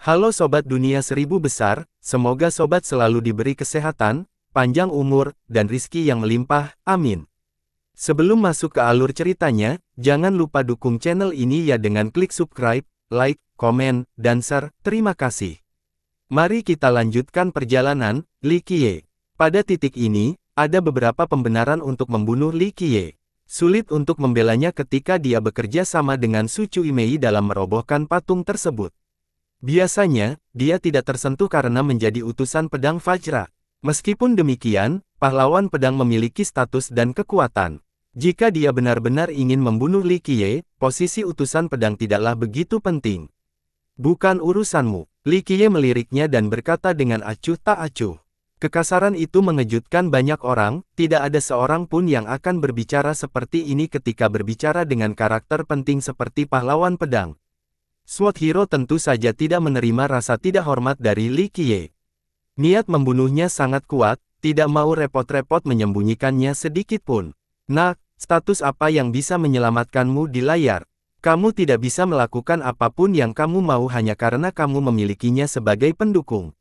Halo Sobat Dunia Seribu Besar, semoga Sobat selalu diberi kesehatan, panjang umur, dan rizki yang melimpah, amin. Sebelum masuk ke alur ceritanya, jangan lupa dukung channel ini ya dengan klik subscribe, like, komen, dan share, terima kasih. Mari kita lanjutkan perjalanan, Li Qiye. Pada titik ini, ada beberapa pembenaran untuk membunuh Li Qiye. Sulit untuk membelanya ketika dia bekerja sama dengan Su Cuimei dalam merobohkan patung tersebut. Biasanya, dia tidak tersentuh karena menjadi utusan pedang Vajra. Meskipun demikian, pahlawan pedang memiliki status dan kekuatan. Jika dia benar-benar ingin membunuh Li Qiye, posisi utusan pedang tidaklah begitu penting. Bukan urusanmu. Li Qiye meliriknya dan berkata dengan acuh tak acuh. Kekasaran itu mengejutkan banyak orang, tidak ada seorang pun yang akan berbicara seperti ini ketika berbicara dengan karakter penting seperti pahlawan pedang. Sword Hero tentu saja tidak menerima rasa tidak hormat dari Li Qiye. Niat membunuhnya sangat kuat, tidak mau repot-repot menyembunyikannya sedikit pun. Nak, status apa yang bisa menyelamatkanmu di layar? Kamu tidak bisa melakukan apapun yang kamu mau hanya karena kamu memilikinya sebagai pendukung.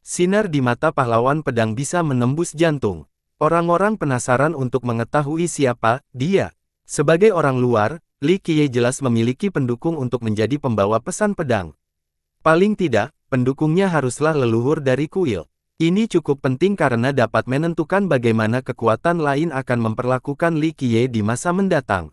Sinar di mata pahlawan pedang bisa menembus jantung. Orang-orang penasaran untuk mengetahui siapa dia. Sebagai orang luar, Li Qiye jelas memiliki pendukung untuk menjadi pembawa pesan pedang. Paling tidak, pendukungnya haruslah leluhur dari kuil. Ini cukup penting karena dapat menentukan bagaimana kekuatan lain akan memperlakukan Li Qiye di masa mendatang.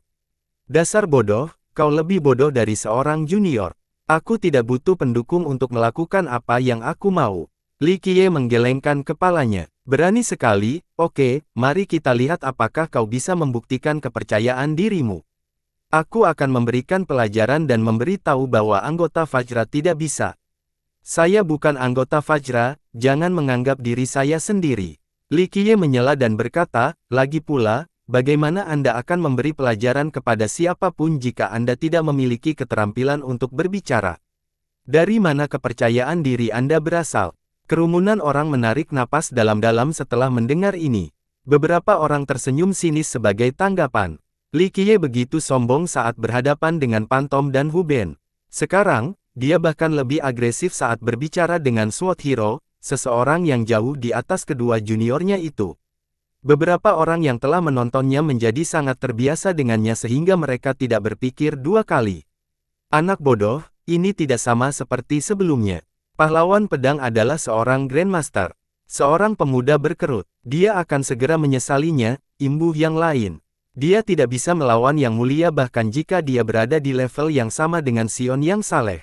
Dasar bodoh, kau lebih bodoh dari seorang junior. Aku tidak butuh pendukung untuk melakukan apa yang aku mau. Li Qiye menggelengkan kepalanya. Berani sekali, oke, mari kita lihat apakah kau bisa membuktikan kepercayaan dirimu. Aku akan memberikan pelajaran dan memberitahu bahwa anggota Vajra tidak bisa. Saya bukan anggota Vajra, jangan menganggap diri saya sendiri. Li Qiye menyela dan berkata, lagi pula, bagaimana Anda akan memberi pelajaran kepada siapapun jika Anda tidak memiliki keterampilan untuk berbicara? Dari mana kepercayaan diri Anda berasal? Kerumunan orang menarik napas dalam-dalam setelah mendengar ini. Beberapa orang tersenyum sinis sebagai tanggapan. Li Qiye begitu sombong saat berhadapan dengan Pantom dan Hu Ben. Sekarang, dia bahkan lebih agresif saat berbicara dengan Sword Hero, seseorang yang jauh di atas kedua juniornya itu. Beberapa orang yang telah menontonnya menjadi sangat terbiasa dengannya sehingga mereka tidak berpikir dua kali. Anak bodoh, ini tidak sama seperti sebelumnya. Pahlawan pedang adalah seorang Grandmaster. Seorang pemuda berkerut. Dia akan segera menyesalinya, imbuh yang lain. Dia tidak bisa melawan yang mulia bahkan jika dia berada di level yang sama dengan Sion yang saleh.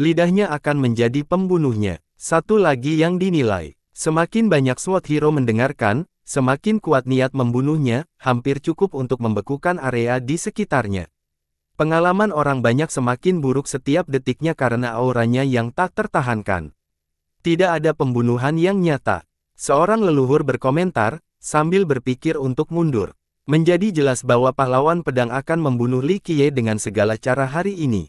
Lidahnya akan menjadi pembunuhnya. Satu lagi yang dinilai. Semakin banyak Sword Hero mendengarkan, semakin kuat niat membunuhnya, hampir cukup untuk membekukan area di sekitarnya. Pengalaman orang banyak semakin buruk setiap detiknya karena auranya yang tak tertahankan. Tidak ada pembunuhan yang nyata. Seorang leluhur berkomentar, sambil berpikir untuk mundur. Menjadi jelas bahwa pahlawan pedang akan membunuh Li Qiye dengan segala cara hari ini.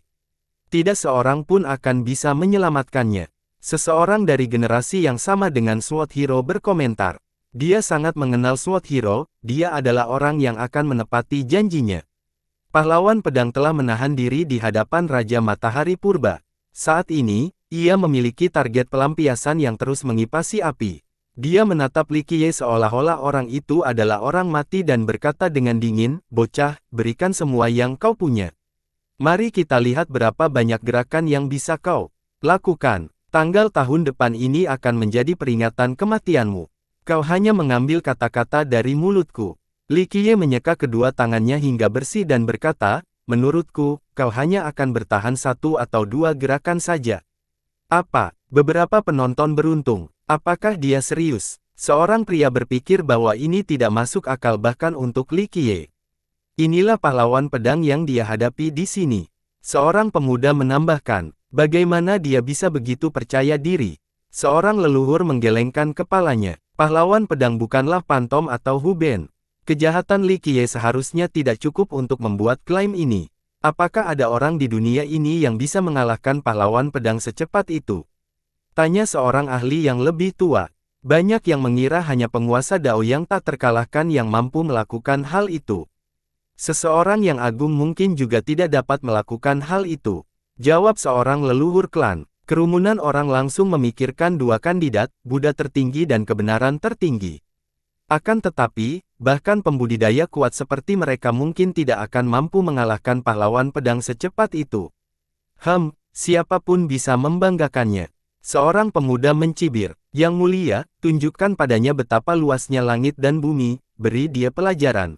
Tidak seorang pun akan bisa menyelamatkannya. Seseorang dari generasi yang sama dengan Sword Hero berkomentar. Dia sangat mengenal Sword Hero, dia adalah orang yang akan menepati janjinya. Pahlawan pedang telah menahan diri di hadapan Raja Matahari Purba. Saat ini, ia memiliki target pelampiasan yang terus mengipasi api. Dia menatap Li Qiye seolah-olah orang itu adalah orang mati dan berkata dengan dingin, bocah, berikan semua yang kau punya. Mari kita lihat berapa banyak gerakan yang bisa kau lakukan. Tanggal tahun depan ini akan menjadi peringatan kematianmu. Kau hanya mengambil kata-kata dari mulutku. Li Qiye menyeka kedua tangannya hingga bersih dan berkata, menurutku, kau hanya akan bertahan satu atau dua gerakan saja. Apa? Beberapa penonton beruntung. Apakah dia serius? Seorang pria berpikir bahwa ini tidak masuk akal bahkan untuk Li Qiye. Inilah pahlawan pedang yang dia hadapi di sini. Seorang pemuda menambahkan, bagaimana dia bisa begitu percaya diri? Seorang leluhur menggelengkan kepalanya. Pahlawan pedang bukanlah Pantom atau Hu Ben. Kejahatan Li Qiye seharusnya tidak cukup untuk membuat klaim ini. Apakah ada orang di dunia ini yang bisa mengalahkan pahlawan pedang secepat itu? Tanya seorang ahli yang lebih tua. Banyak yang mengira hanya penguasa Dao yang tak terkalahkan yang mampu melakukan hal itu. Seseorang yang agung mungkin juga tidak dapat melakukan hal itu. Jawab seorang leluhur klan. Kerumunan orang langsung memikirkan dua kandidat, Buddha tertinggi dan kebenaran tertinggi. Akan tetapi, bahkan pembudidaya kuat seperti mereka mungkin tidak akan mampu mengalahkan pahlawan pedang secepat itu. Siapapun bisa membanggakannya. Seorang pemuda mencibir, "Yang mulia, tunjukkan padanya betapa luasnya langit dan bumi, beri dia pelajaran."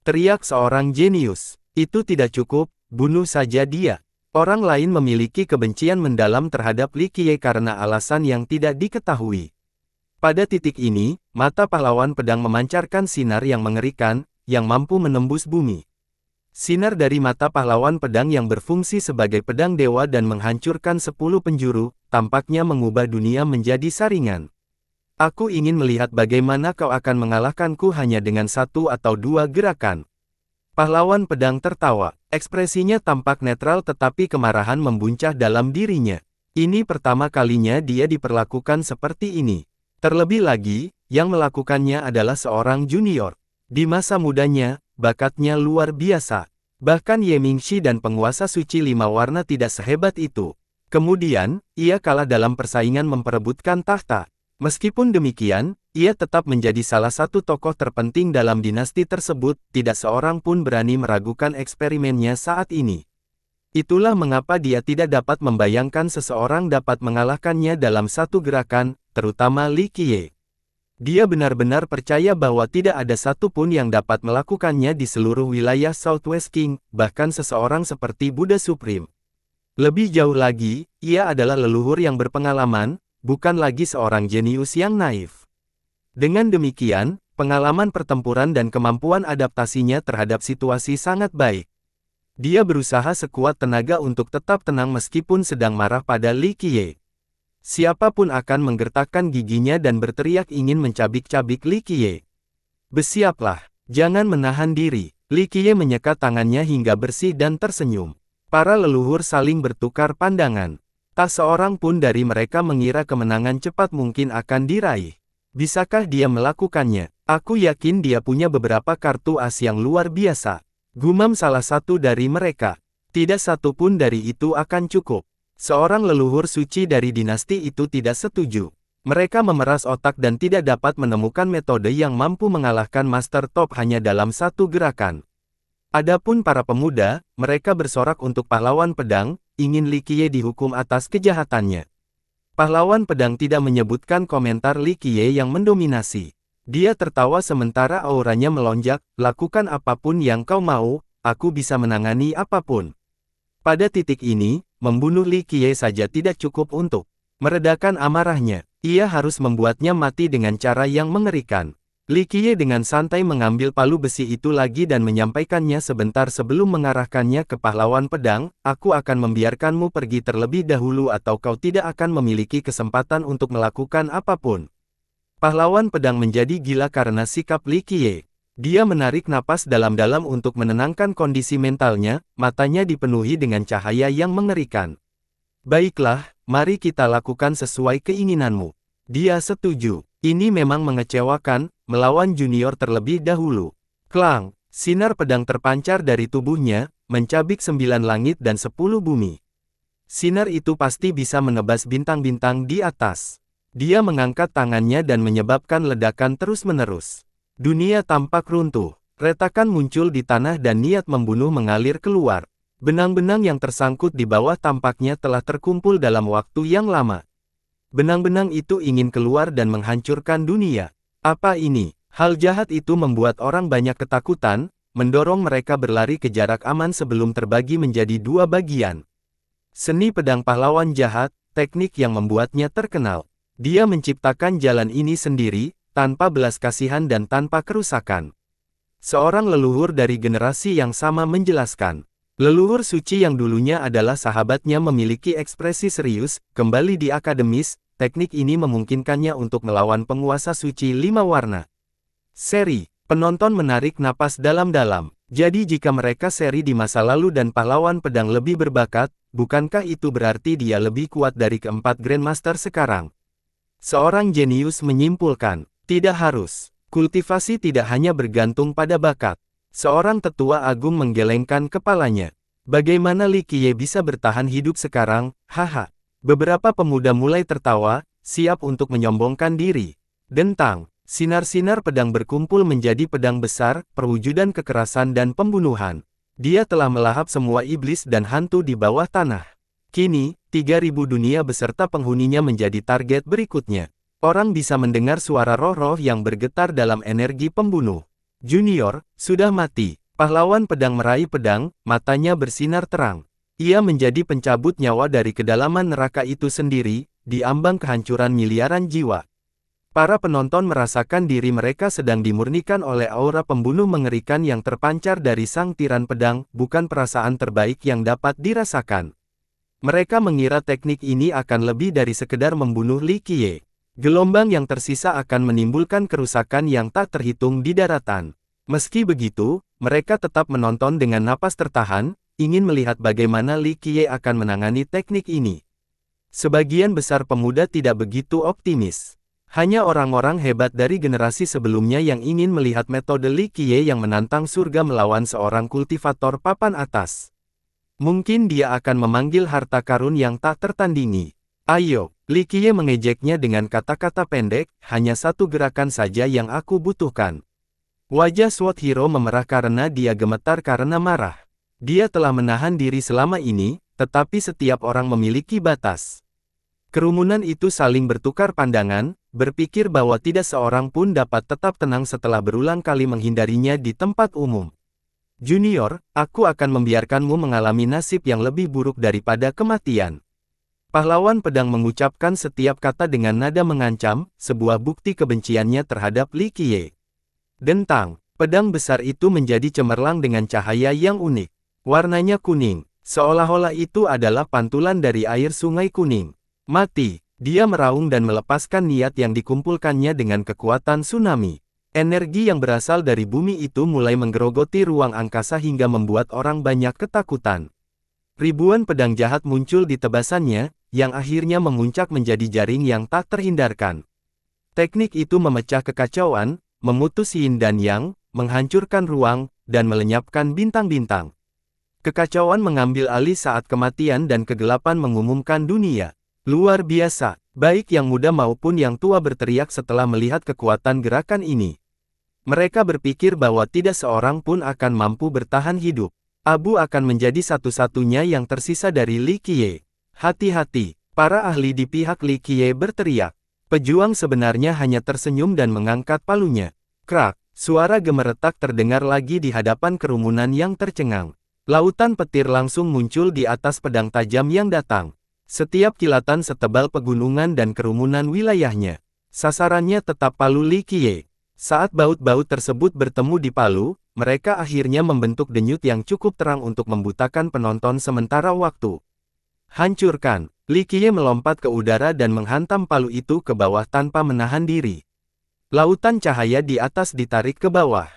Teriak seorang jenius. Itu tidak cukup, bunuh saja dia. Orang lain memiliki kebencian mendalam terhadap Li Qiye karena alasan yang tidak diketahui. Pada titik ini, mata pahlawan pedang memancarkan sinar yang mengerikan, yang mampu menembus bumi. Sinar dari mata pahlawan pedang yang berfungsi sebagai pedang dewa dan menghancurkan 10 penjuru, tampaknya mengubah dunia menjadi saringan. Aku ingin melihat bagaimana kau akan mengalahkanku hanya dengan 1 atau 2 gerakan. Pahlawan pedang tertawa, ekspresinya tampak netral tetapi kemarahan membuncah dalam dirinya. Ini pertama kalinya dia diperlakukan seperti ini. Terlebih lagi, yang melakukannya adalah seorang junior. Di masa mudanya, bakatnya luar biasa. Bahkan Ye Mingxi dan penguasa suci 5 warna tidak sehebat itu. Kemudian, ia kalah dalam persaingan memperebutkan tahta. Meskipun demikian, ia tetap menjadi salah satu tokoh terpenting dalam dinasti tersebut, tidak seorang pun berani meragukan eksperimennya saat ini. Itulah mengapa dia tidak dapat membayangkan seseorang dapat mengalahkannya dalam satu gerakan, terutama Li Qiye. Dia benar-benar percaya bahwa tidak ada satupun yang dapat melakukannya di seluruh wilayah Southwest King, bahkan seseorang seperti Buddha Supreme. Lebih jauh lagi, ia adalah leluhur yang berpengalaman, bukan lagi seorang jenius yang naif. Dengan demikian, pengalaman pertempuran dan kemampuan adaptasinya terhadap situasi sangat baik. Dia berusaha sekuat tenaga untuk tetap tenang meskipun sedang marah pada Li Qiye. Siapapun akan menggertakkan giginya dan berteriak ingin mencabik-cabik Li Qiye. Bersiaplah, jangan menahan diri. Li Qiye menyekat tangannya hingga bersih dan tersenyum. Para leluhur saling bertukar pandangan. Tak seorang pun dari mereka mengira kemenangan cepat mungkin akan diraih. Bisakah dia melakukannya? Aku yakin dia punya beberapa kartu as yang luar biasa. Gumam salah satu dari mereka. Tidak satu pun dari itu akan cukup. Seorang leluhur suci dari dinasti itu tidak setuju. Mereka memeras otak dan tidak dapat menemukan metode yang mampu mengalahkan Master Top hanya dalam satu gerakan. Adapun para pemuda, mereka bersorak untuk pahlawan pedang, ingin Li Qiye dihukum atas kejahatannya. Pahlawan pedang tidak menyebutkan komentar Li Qiye yang mendominasi. Dia tertawa sementara auranya melonjak, "Lakukan apapun yang kau mau, aku bisa menangani apapun." Pada titik ini, membunuh Li Qiye saja tidak cukup untuk meredakan amarahnya. Ia harus membuatnya mati dengan cara yang mengerikan. Li Qiye dengan santai mengambil palu besi itu lagi dan menyampaikannya sebentar sebelum mengarahkannya ke pahlawan pedang, "Aku akan membiarkanmu pergi terlebih dahulu atau kau tidak akan memiliki kesempatan untuk melakukan apapun." Pahlawan pedang menjadi gila karena sikap Li Qiye. Dia menarik napas dalam-dalam untuk menenangkan kondisi mentalnya, matanya dipenuhi dengan cahaya yang mengerikan. "Baiklah, mari kita lakukan sesuai keinginanmu." Dia setuju. Ini memang mengecewakan, melawan junior terlebih dahulu. Klang, sinar pedang terpancar dari tubuhnya, mencabik 9 langit dan 10 bumi. Sinar itu pasti bisa menebas bintang-bintang di atas. Dia mengangkat tangannya dan menyebabkan ledakan terus-menerus. Dunia tampak runtuh, retakan muncul di tanah dan niat membunuh mengalir keluar. Benang-benang yang tersangkut di bawah tampaknya telah terkumpul dalam waktu yang lama. Benang-benang itu ingin keluar dan menghancurkan dunia. Apa ini? Hal jahat itu membuat orang banyak ketakutan, mendorong mereka berlari ke jarak aman sebelum terbagi menjadi 2 bagian. Seni pedang pahlawan jahat, teknik yang membuatnya terkenal. Dia menciptakan jalan ini sendiri, tanpa belas kasihan dan tanpa kerusakan. Seorang leluhur dari generasi yang sama menjelaskan. Leluhur suci yang dulunya adalah sahabatnya memiliki ekspresi serius, kembali di akademis, teknik ini memungkinkannya untuk melawan penguasa suci 5 warna. Seri, penonton menarik napas dalam-dalam. Jadi jika mereka seri di masa lalu dan pahlawan pedang lebih berbakat, bukankah itu berarti dia lebih kuat dari keempat Grandmaster sekarang? Seorang jenius menyimpulkan. Tidak harus. Kultivasi tidak hanya bergantung pada bakat. Seorang tetua agung menggelengkan kepalanya. Bagaimana Li Qiye bisa bertahan hidup sekarang? Haha. Beberapa pemuda mulai tertawa, siap untuk menyombongkan diri. Dentang, sinar-sinar pedang berkumpul menjadi pedang besar, perwujudan kekerasan dan pembunuhan. Dia telah melahap semua iblis dan hantu di bawah tanah. Kini, 3.000 dunia beserta penghuninya menjadi target berikutnya. Orang bisa mendengar suara roh-roh yang bergetar dalam energi pembunuh. Junior, sudah mati. Pahlawan pedang meraih pedang, matanya bersinar terang. Ia menjadi pencabut nyawa dari kedalaman neraka itu sendiri, di ambang kehancuran miliaran jiwa. Para penonton merasakan diri mereka sedang dimurnikan oleh aura pembunuh mengerikan yang terpancar dari sang tiran pedang, bukan perasaan terbaik yang dapat dirasakan. Mereka mengira teknik ini akan lebih dari sekedar membunuh Li Qiye. Gelombang yang tersisa akan menimbulkan kerusakan yang tak terhitung di daratan. Meski begitu, mereka tetap menonton dengan napas tertahan, ingin melihat bagaimana Li Qiye akan menangani teknik ini. Sebagian besar pemuda tidak begitu optimis. Hanya orang-orang hebat dari generasi sebelumnya yang ingin melihat metode Li Qiye yang menantang surga melawan seorang kultivator papan atas. Mungkin dia akan memanggil harta karun yang tak tertandingi. Ayo, Li Qiye mengejeknya dengan kata-kata pendek, hanya satu gerakan saja yang aku butuhkan. Wajah SWORD Hero memerah karena dia gemetar karena marah. Dia telah menahan diri selama ini, tetapi setiap orang memiliki batas. Kerumunan itu saling bertukar pandangan, berpikir bahwa tidak seorang pun dapat tetap tenang setelah berulang kali menghindarinya di tempat umum. Junior, aku akan membiarkanmu mengalami nasib yang lebih buruk daripada kematian. Pahlawan pedang mengucapkan setiap kata dengan nada mengancam, sebuah bukti kebenciannya terhadap Li Qiye. Dentang, pedang besar itu menjadi cemerlang dengan cahaya yang unik. Warnanya kuning, seolah-olah itu adalah pantulan dari air sungai kuning. Mati, dia meraung dan melepaskan niat yang dikumpulkannya dengan kekuatan tsunami. Energi yang berasal dari bumi itu mulai menggerogoti ruang angkasa hingga membuat orang banyak ketakutan. Ribuan pedang jahat muncul di tebasannya, yang akhirnya memuncak menjadi jaring yang tak terhindarkan. Teknik itu memecah kekacauan, memutus yin dan yang, menghancurkan ruang, dan melenyapkan bintang-bintang. Kekacauan mengambil alih saat kematian dan kegelapan mengumumkan dunia. Luar biasa, baik yang muda maupun yang tua berteriak setelah melihat kekuatan gerakan ini. Mereka berpikir bahwa tidak seorang pun akan mampu bertahan hidup. Abu akan menjadi satu-satunya yang tersisa dari Li Qiye. Hati-hati, para ahli di pihak Li Qiye berteriak. Pejuang sebenarnya hanya tersenyum dan mengangkat palunya. Krak, suara gemeretak terdengar lagi di hadapan kerumunan yang tercengang. Lautan petir langsung muncul di atas pedang tajam yang datang. Setiap kilatan setebal pegunungan dan kerumunan wilayahnya. Sasarannya tetap palu Li Qiye. Saat baut-baut tersebut bertemu di palu, mereka akhirnya membentuk denyut yang cukup terang untuk membutakan penonton sementara waktu. Hancurkan! Li Qiye melompat ke udara dan menghantam palu itu ke bawah tanpa menahan diri. Lautan cahaya di atas ditarik ke bawah.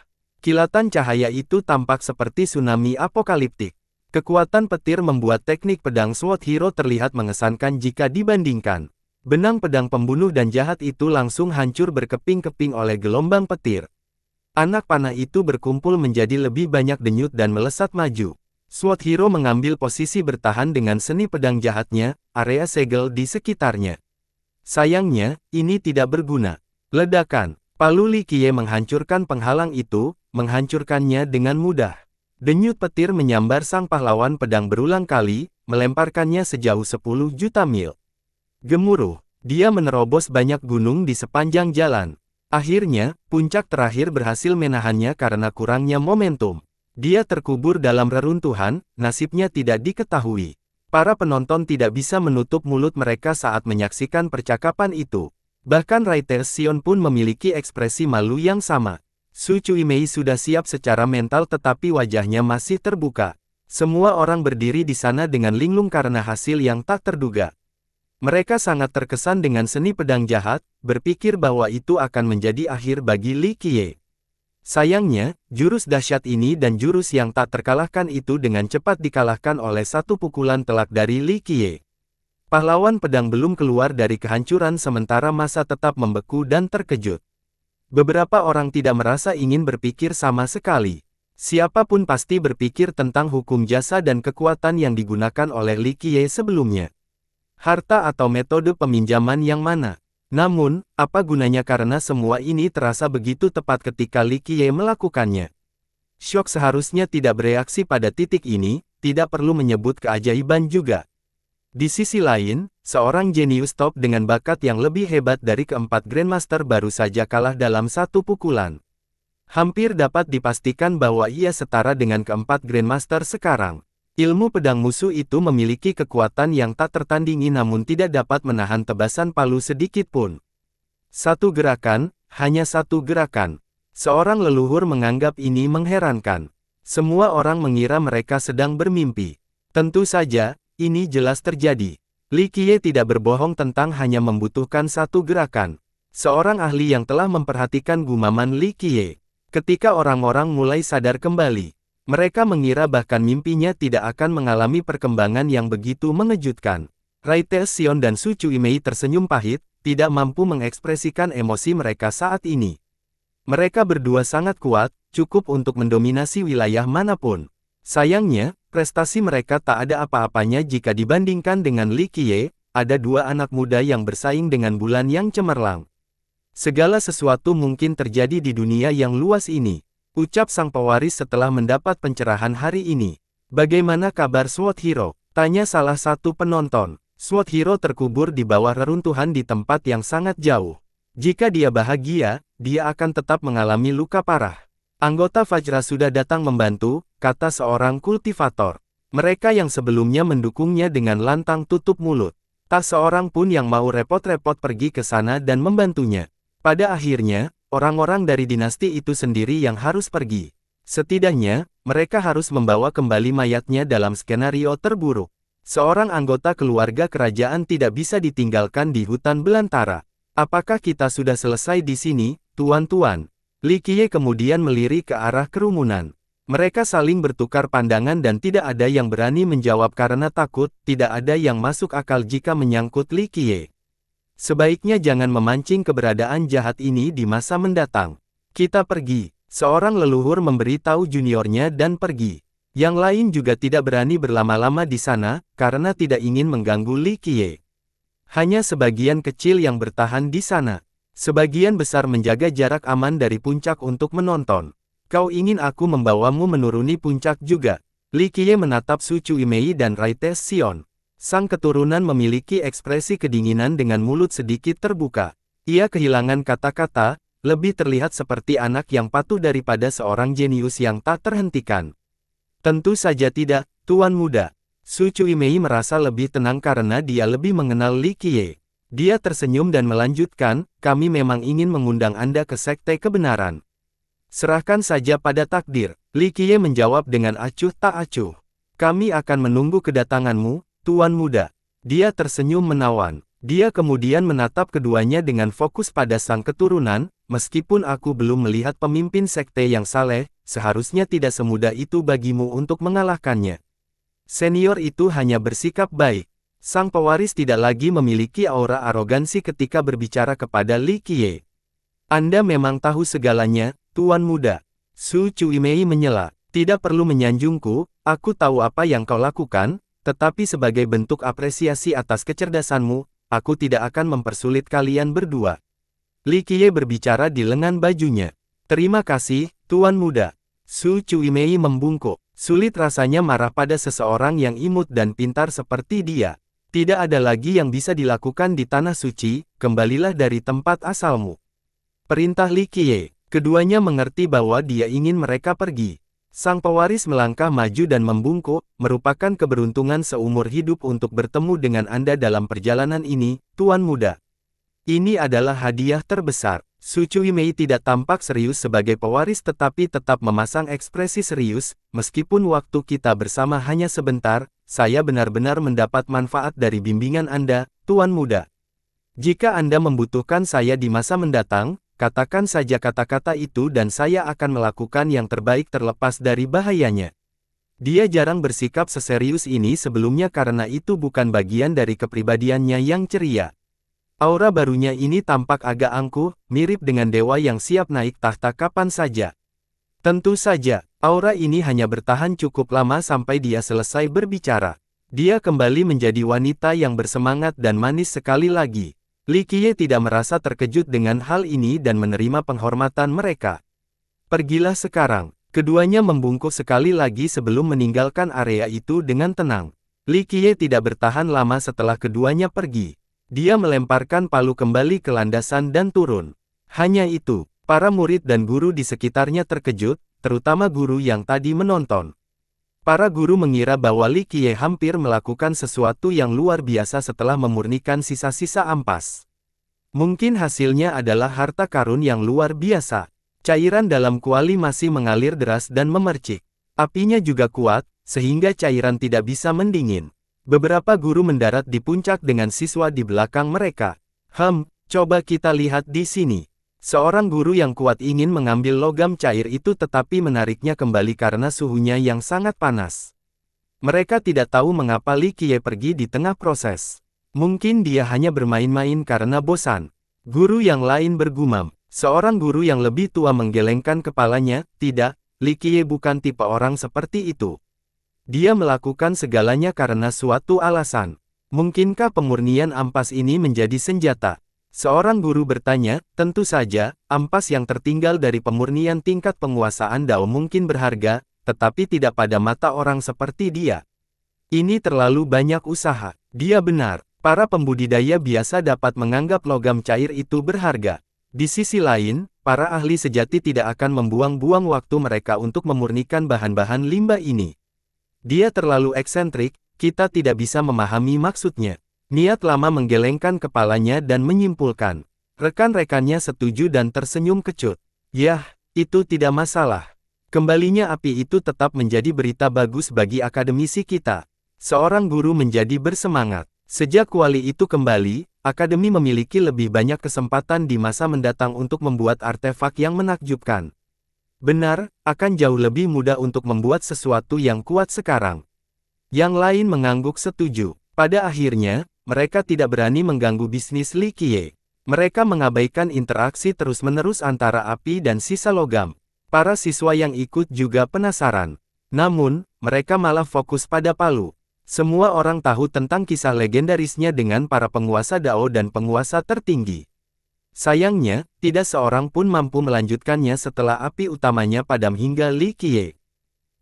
Kilatan cahaya itu tampak seperti tsunami apokaliptik. Kekuatan petir membuat teknik pedang SWORD Hero terlihat mengesankan jika dibandingkan. Benang pedang pembunuh dan jahat itu langsung hancur berkeping-keping oleh gelombang petir. Anak panah itu berkumpul menjadi lebih banyak denyut dan melesat maju. SWORD Hero mengambil posisi bertahan dengan seni pedang jahatnya, area segel di sekitarnya. Sayangnya, ini tidak berguna. Ledakan, palu Li Qiye menghancurkan penghalang itu, menghancurkannya dengan mudah. Denyut petir menyambar sang pahlawan pedang berulang kali, melemparkannya sejauh 10 juta mil. Gemuruh, dia menerobos banyak gunung di sepanjang jalan. Akhirnya, puncak terakhir berhasil menahannya karena kurangnya momentum. Dia terkubur dalam reruntuhan, nasibnya tidak diketahui. Para penonton tidak bisa menutup mulut mereka saat menyaksikan percakapan itu. Bahkan Raiter Sion pun memiliki ekspresi malu yang sama. Su Cuimei sudah siap secara mental tetapi wajahnya masih terbuka. Semua orang berdiri di sana dengan linglung karena hasil yang tak terduga. Mereka sangat terkesan dengan seni pedang jahat, berpikir bahwa itu akan menjadi akhir bagi Li Qiye. Sayangnya, jurus dahsyat ini dan jurus yang tak terkalahkan itu dengan cepat dikalahkan oleh satu pukulan telak dari Li Qiye. Pahlawan pedang belum keluar dari kehancuran sementara masa tetap membeku dan terkejut. Beberapa orang tidak merasa ingin berpikir sama sekali. Siapapun pasti berpikir tentang hukum jasa dan kekuatan yang digunakan oleh Li Qiye sebelumnya. Harta atau metode peminjaman yang mana? Namun, apa gunanya karena semua ini terasa begitu tepat ketika Li Qiye melakukannya. Syok seharusnya tidak bereaksi pada titik ini, tidak perlu menyebut keajaiban juga. Di sisi lain, seorang jenius top dengan bakat yang lebih hebat dari keempat Grandmaster baru saja kalah dalam satu pukulan. Hampir dapat dipastikan bahwa ia setara dengan keempat Grandmaster sekarang. Ilmu pedang musuh itu memiliki kekuatan yang tak tertandingi namun tidak dapat menahan tebasan palu sedikit pun. Satu gerakan, hanya satu gerakan. Seorang leluhur menganggap ini mengherankan. Semua orang mengira mereka sedang bermimpi. Tentu saja, ini jelas terjadi. Li Qiye tidak berbohong tentang hanya membutuhkan satu gerakan. Seorang ahli yang telah memperhatikan gumaman Li Qiye. Ketika orang-orang mulai sadar kembali, mereka mengira bahkan mimpinya tidak akan mengalami perkembangan yang begitu mengejutkan. Rai Taesion dan Su Cuimei tersenyum pahit, tidak mampu mengekspresikan emosi mereka saat ini. Mereka berdua sangat kuat, cukup untuk mendominasi wilayah manapun. Sayangnya, prestasi mereka tak ada apa-apanya jika dibandingkan dengan Li Qiye, ada dua anak muda yang bersaing dengan bulan yang cemerlang. Segala sesuatu mungkin terjadi di dunia yang luas ini. Ucap sang pewaris setelah mendapat pencerahan hari ini. Bagaimana kabar Sword Hero? Tanya salah satu penonton. Sword Hero terkubur di bawah reruntuhan di tempat yang sangat jauh. Jika dia bahagia, dia akan tetap mengalami luka parah. Anggota Vajra sudah datang membantu, kata seorang kultivator. Mereka yang sebelumnya mendukungnya dengan lantang tutup mulut. Tak seorang pun yang mau repot-repot pergi ke sana dan membantunya. Pada akhirnya, orang-orang dari dinasti itu sendiri yang harus pergi. Setidaknya, mereka harus membawa kembali mayatnya dalam skenario terburuk. Seorang anggota keluarga kerajaan tidak bisa ditinggalkan di hutan belantara. Apakah kita sudah selesai di sini, tuan-tuan? Li Qiye kemudian melirik ke arah kerumunan. Mereka saling bertukar pandangan dan tidak ada yang berani menjawab karena takut, tidak ada yang masuk akal jika menyangkut Li Qiye. Sebaiknya jangan memancing keberadaan jahat ini di masa mendatang. Kita pergi. Seorang leluhur memberitahu juniornya dan pergi. Yang lain juga tidak berani berlama-lama di sana, karena tidak ingin mengganggu Li Qiye. Hanya sebagian kecil yang bertahan di sana. Sebagian besar menjaga jarak aman dari puncak untuk menonton. Kau ingin aku membawamu menuruni puncak juga? Li Qiye menatap Su Cuimei dan Rai Taesion. Sang keturunan memiliki ekspresi kedinginan dengan mulut sedikit terbuka. Ia kehilangan kata-kata, lebih terlihat seperti anak yang patuh daripada seorang jenius yang tak terhentikan. Tentu saja tidak, tuan muda. Su Cuimei merasa lebih tenang karena dia lebih mengenal Li Qiye. Dia tersenyum dan melanjutkan, kami memang ingin mengundang Anda ke sekte kebenaran. Serahkan saja pada takdir. Li Qiye menjawab dengan acuh tak acuh. Kami akan menunggu kedatanganmu, tuan muda. Dia tersenyum menawan. Dia kemudian menatap keduanya dengan fokus pada sang keturunan, meskipun aku belum melihat pemimpin sekte yang saleh, seharusnya tidak semudah itu bagimu untuk mengalahkannya. Senior itu hanya bersikap baik. Sang pewaris tidak lagi memiliki aura arogansi ketika berbicara kepada Li Qiye. Anda memang tahu segalanya, tuan muda. Su Cuimei menyela. Tidak perlu menyanjungku, aku tahu apa yang kau lakukan. Tetapi sebagai bentuk apresiasi atas kecerdasanmu, aku tidak akan mempersulit kalian berdua. Li Qiye berbicara di lengan bajunya. Terima kasih, tuan muda. Su Cuimei membungkuk. Sulit rasanya marah pada seseorang yang imut dan pintar seperti dia. Tidak ada lagi yang bisa dilakukan di tanah suci, kembalilah dari tempat asalmu. Perintah Li Qiye. Keduanya mengerti bahwa dia ingin mereka pergi. Sang pewaris melangkah maju dan membungkuk, merupakan keberuntungan seumur hidup untuk bertemu dengan Anda dalam perjalanan ini, tuan muda. Ini adalah hadiah terbesar. Su Cuimei tidak tampak serius sebagai pewaris tetapi tetap memasang ekspresi serius, meskipun waktu kita bersama hanya sebentar, saya benar-benar mendapat manfaat dari bimbingan Anda, tuan muda. Jika Anda membutuhkan saya di masa mendatang, katakan saja kata-kata itu dan saya akan melakukan yang terbaik terlepas dari bahayanya. Dia jarang bersikap seserius ini sebelumnya karena itu bukan bagian dari kepribadiannya yang ceria. Aura barunya ini tampak agak angkuh, mirip dengan dewa yang siap naik tahta kapan saja. Tentu saja, aura ini hanya bertahan cukup lama sampai dia selesai berbicara. Dia kembali menjadi wanita yang bersemangat dan manis sekali lagi. Li Qiye tidak merasa terkejut dengan hal ini dan menerima penghormatan mereka. Pergilah sekarang. Keduanya membungkuk sekali lagi sebelum meninggalkan area itu dengan tenang. Li Qiye tidak bertahan lama setelah keduanya pergi. Dia melemparkan palu kembali ke landasan dan turun. Hanya itu, para murid dan guru di sekitarnya terkejut, terutama guru yang tadi menonton. Para guru mengira bahwa Li Qiye hampir melakukan sesuatu yang luar biasa setelah memurnikan sisa-sisa ampas. Mungkin hasilnya adalah harta karun yang luar biasa. Cairan dalam kuali masih mengalir deras dan memercik. Apinya juga kuat, sehingga cairan tidak bisa mendingin. Beberapa guru mendarat di puncak dengan siswa di belakang mereka. Coba kita lihat di sini. Seorang guru yang kuat ingin mengambil logam cair itu tetapi menariknya kembali karena suhunya yang sangat panas. Mereka tidak tahu mengapa Li Qiye pergi di tengah proses. Mungkin dia hanya bermain-main karena bosan. Guru yang lain bergumam. Seorang guru yang lebih tua menggelengkan kepalanya, tidak, Li Qiye bukan tipe orang seperti itu. Dia melakukan segalanya karena suatu alasan. Mungkinkah pemurnian ampas ini menjadi senjata? Seorang guru bertanya, tentu saja, ampas yang tertinggal dari pemurnian tingkat penguasaan Dao mungkin berharga, tetapi tidak pada mata orang seperti dia. Ini terlalu banyak usaha. Dia benar, para pembudidaya biasa dapat menganggap logam cair itu berharga. Di sisi lain, para ahli sejati tidak akan membuang-buang waktu mereka untuk memurnikan bahan-bahan limbah ini. Dia terlalu eksentrik, kita tidak bisa memahami maksudnya. Niat lama menggelengkan kepalanya dan menyimpulkan. Rekan-rekannya setuju dan tersenyum kecut. Yah, itu tidak masalah. Kembalinya api itu tetap menjadi berita bagus bagi akademisi kita. Seorang guru menjadi bersemangat. Sejak kuali itu kembali, akademi memiliki lebih banyak kesempatan di masa mendatang untuk membuat artefak yang menakjubkan. Benar, akan jauh lebih mudah untuk membuat sesuatu yang kuat sekarang. Yang lain mengangguk setuju. Pada akhirnya, mereka tidak berani mengganggu bisnis Li Qiye. Mereka mengabaikan interaksi terus-menerus antara api dan sisa logam. Para siswa yang ikut juga penasaran. Namun, mereka malah fokus pada palu. Semua orang tahu tentang kisah legendarisnya dengan para penguasa Dao dan penguasa tertinggi. Sayangnya, tidak seorang pun mampu melanjutkannya setelah api utamanya padam hingga Li Qiye.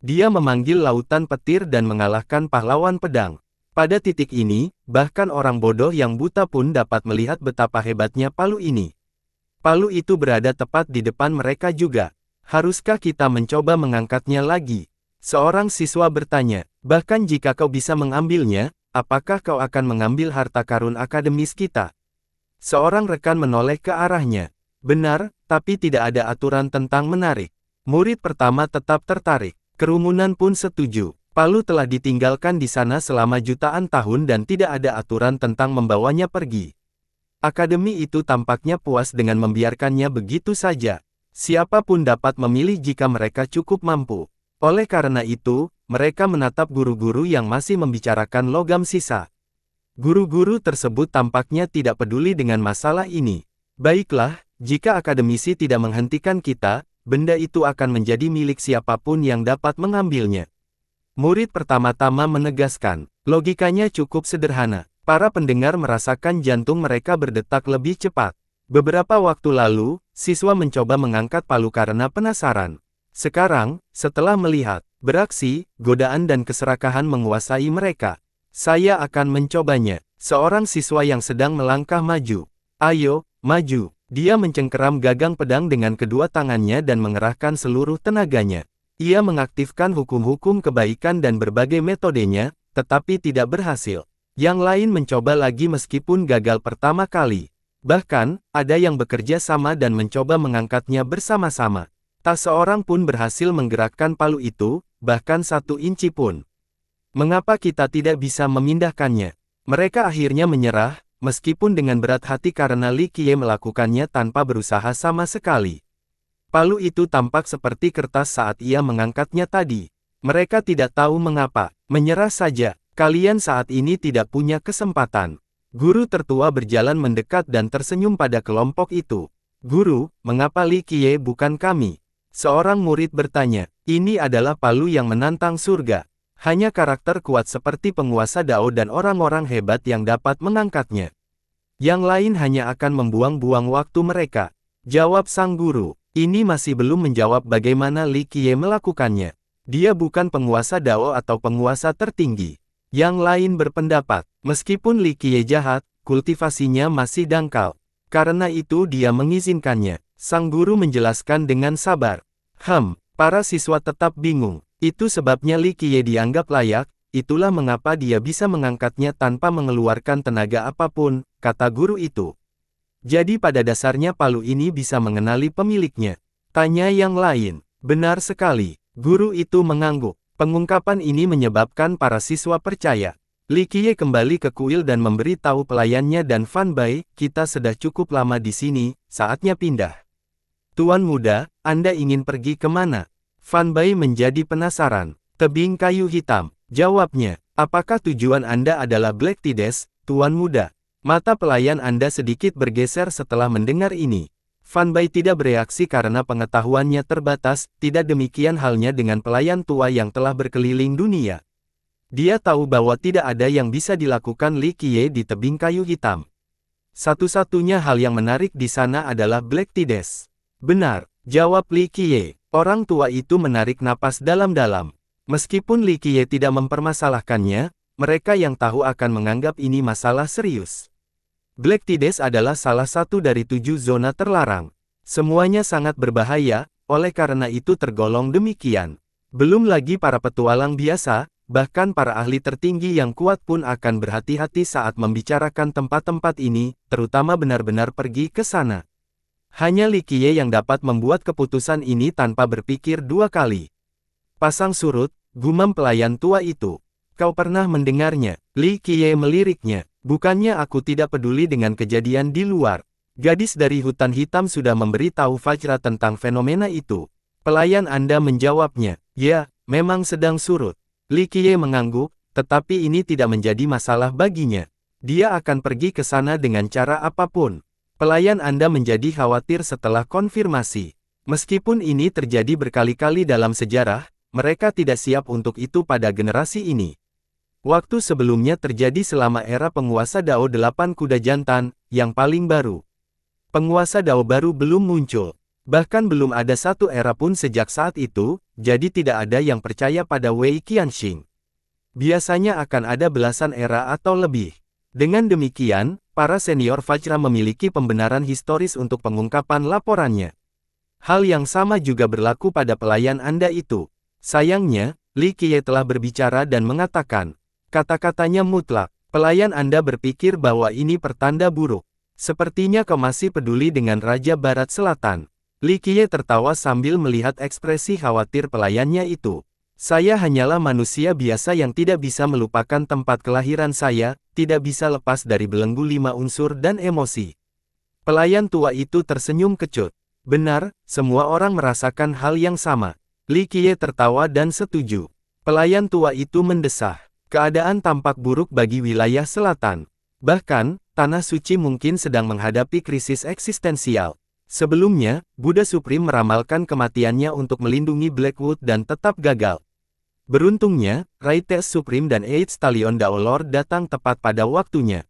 Dia memanggil lautan petir dan mengalahkan pahlawan pedang. Pada titik ini, bahkan orang bodoh yang buta pun dapat melihat betapa hebatnya palu ini. Palu itu berada tepat di depan mereka juga. Haruskah kita mencoba mengangkatnya lagi? Seorang siswa bertanya, bahkan jika kau bisa mengambilnya, apakah kau akan mengambil harta karun akademis kita? Seorang rekan menoleh ke arahnya. Benar, tapi tidak ada aturan tentang menarik. Murid pertama tetap tertarik. Kerumunan pun setuju. Palu telah ditinggalkan di sana selama jutaan tahun dan tidak ada aturan tentang membawanya pergi. Akademi itu tampaknya puas dengan membiarkannya begitu saja. Siapapun dapat memilih jika mereka cukup mampu. Oleh karena itu, mereka menatap guru-guru yang masih membicarakan logam sisa. Guru-guru tersebut tampaknya tidak peduli dengan masalah ini. Baiklah, jika akademisi tidak menghentikan kita, benda itu akan menjadi milik siapapun yang dapat mengambilnya. Murid pertama-tama menegaskan, logikanya cukup sederhana. Para pendengar merasakan jantung mereka berdetak lebih cepat. Beberapa waktu lalu, siswa mencoba mengangkat palu karena penasaran. Sekarang, setelah melihat, beraksi, godaan dan keserakahan menguasai mereka. Saya akan mencobanya. Seorang siswa yang sedang melangkah maju. Ayo, maju. Dia mencengkeram gagang pedang dengan kedua tangannya dan mengerahkan seluruh tenaganya. Ia mengaktifkan hukum-hukum kebaikan dan berbagai metodenya, tetapi tidak berhasil. Yang lain mencoba lagi meskipun gagal pertama kali. Bahkan, ada yang bekerja sama dan mencoba mengangkatnya bersama-sama. Tak seorang pun berhasil menggerakkan palu itu, bahkan 1 inci pun. Mengapa kita tidak bisa memindahkannya? Mereka akhirnya menyerah, meskipun dengan berat hati karena Li Qiye melakukannya tanpa berusaha sama sekali. Palu itu tampak seperti kertas saat ia mengangkatnya tadi. Mereka tidak tahu mengapa. Menyerah saja. Kalian saat ini tidak punya kesempatan. Guru tertua berjalan mendekat dan tersenyum pada kelompok itu. Guru, mengapa Li Qiye bukan kami? Seorang murid bertanya, ini adalah palu yang menantang surga. Hanya karakter kuat seperti penguasa Dao dan orang-orang hebat yang dapat mengangkatnya. Yang lain hanya akan membuang-buang waktu mereka. Jawab sang guru. Ini masih belum menjawab bagaimana Li Qiye melakukannya. Dia bukan penguasa Dao atau penguasa tertinggi. Yang lain berpendapat, meskipun Li Qiye jahat, kultivasinya masih dangkal. Karena itu dia mengizinkannya. Sang guru menjelaskan dengan sabar. Para siswa tetap bingung. Itu sebabnya Li Qiye dianggap layak, itulah mengapa dia bisa mengangkatnya tanpa mengeluarkan tenaga apapun, kata guru itu. Jadi pada dasarnya palu ini bisa mengenali pemiliknya. Tanya yang lain. Benar sekali. Guru itu mengangguk. Pengungkapan ini menyebabkan para siswa percaya. Li Qiye kembali ke kuil dan memberi tahu pelayannya dan Fan Bai, kita sudah cukup lama di sini, saatnya pindah. Tuan muda, Anda ingin pergi kemana? Fan Bai menjadi penasaran. Tebing kayu hitam. Jawabnya, apakah tujuan Anda adalah Black Tides, Tuan muda? Mata pelayan Anda sedikit bergeser setelah mendengar ini. Fan Bai tidak bereaksi karena pengetahuannya terbatas, tidak demikian halnya dengan pelayan tua yang telah berkeliling dunia. Dia tahu bahwa tidak ada yang bisa dilakukan Li Qiye di tebing kayu hitam. Satu-satunya hal yang menarik di sana adalah Black Tides. Benar, jawab Li Qiye. Orang tua itu menarik napas dalam-dalam. Meskipun Li Qiye tidak mempermasalahkannya, mereka yang tahu akan menganggap ini masalah serius. Black Tides adalah salah satu dari 7 zona terlarang. Semuanya sangat berbahaya, oleh karena itu tergolong demikian. Belum lagi para petualang biasa, bahkan para ahli tertinggi yang kuat pun akan berhati-hati saat membicarakan tempat-tempat ini, terutama benar-benar pergi ke sana. Hanya Li Qiye yang dapat membuat keputusan ini tanpa berpikir 2 kali. Pasang surut, gumam pelayan tua itu. Kau pernah mendengarnya? Li Qiye meliriknya. Bukannya aku tidak peduli dengan kejadian di luar. Gadis dari hutan hitam sudah memberi tahu Fajra tentang fenomena itu. Pelayan Anda menjawabnya. Ya, memang sedang surut. Li Qiye mengangguk, tetapi ini tidak menjadi masalah baginya. Dia akan pergi ke sana dengan cara apapun. Pelayan Anda menjadi khawatir setelah konfirmasi. Meskipun ini terjadi berkali-kali dalam sejarah, mereka tidak siap untuk itu pada generasi ini. Waktu sebelumnya terjadi selama era penguasa Dao 8 kuda jantan, yang paling baru. Penguasa Dao baru belum muncul. Bahkan belum ada satu era pun sejak saat itu, jadi tidak ada yang percaya pada Wei Qianxing. Biasanya akan ada belasan era atau lebih. Dengan demikian, para senior Fajra memiliki pembenaran historis untuk pengungkapan laporannya. Hal yang sama juga berlaku pada pelayan Anda itu. Sayangnya, Li Qiye telah berbicara dan mengatakan, kata-katanya mutlak. Pelayan Anda berpikir bahwa ini pertanda buruk. Sepertinya kau masih peduli dengan Raja Barat Selatan. Li Qiye tertawa sambil melihat ekspresi khawatir pelayannya itu. Saya hanyalah manusia biasa yang tidak bisa melupakan tempat kelahiran saya, tidak bisa lepas dari belenggu 5 unsur dan emosi. Pelayan tua itu tersenyum kecut. Benar, semua orang merasakan hal yang sama. Li Qiye tertawa dan setuju. Pelayan tua itu mendesah. Keadaan tampak buruk bagi wilayah selatan. Bahkan, Tanah Suci mungkin sedang menghadapi krisis eksistensial. Sebelumnya, Buddha Supreme meramalkan kematiannya untuk melindungi Blackwood dan tetap gagal. Beruntungnya, Raites Supreme dan Eight Stallion Dao Lord datang tepat pada waktunya.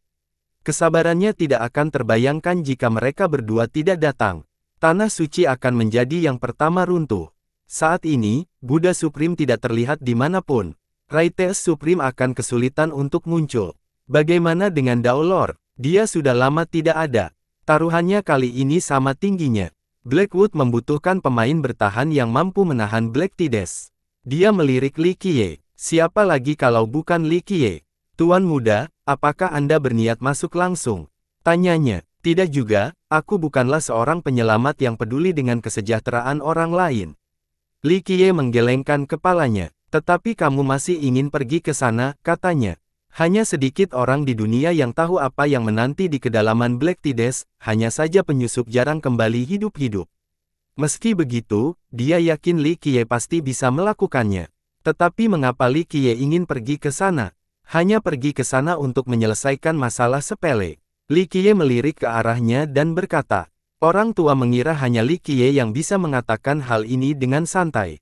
Kesabarannya tidak akan terbayangkan jika mereka berdua tidak datang. Tanah Suci akan menjadi yang pertama runtuh. Saat ini, Buddha Supreme tidak terlihat dimanapun. Raites Supreme akan kesulitan untuk muncul. Bagaimana dengan Dao Lord? Dia sudah lama tidak ada. Taruhannya kali ini sama tingginya. Blackwood membutuhkan pemain bertahan yang mampu menahan Black Tides. Dia melirik Li Qiye. Siapa lagi kalau bukan Li Qiye? Tuan muda, apakah Anda berniat masuk langsung? Tanyanya. Tidak juga, aku bukanlah seorang penyelamat yang peduli dengan kesejahteraan orang lain. Li Qiye menggelengkan kepalanya. Tetapi kamu masih ingin pergi ke sana, katanya. Hanya sedikit orang di dunia yang tahu apa yang menanti di kedalaman Black Tides, hanya saja penyusup jarang kembali hidup-hidup. Meski begitu, dia yakin Li Qiye pasti bisa melakukannya. Tetapi mengapa Li Qiye ingin pergi ke sana? Hanya pergi ke sana untuk menyelesaikan masalah sepele. Li Qiye melirik ke arahnya dan berkata, orang tua mengira hanya Li Qiye yang bisa mengatakan hal ini dengan santai.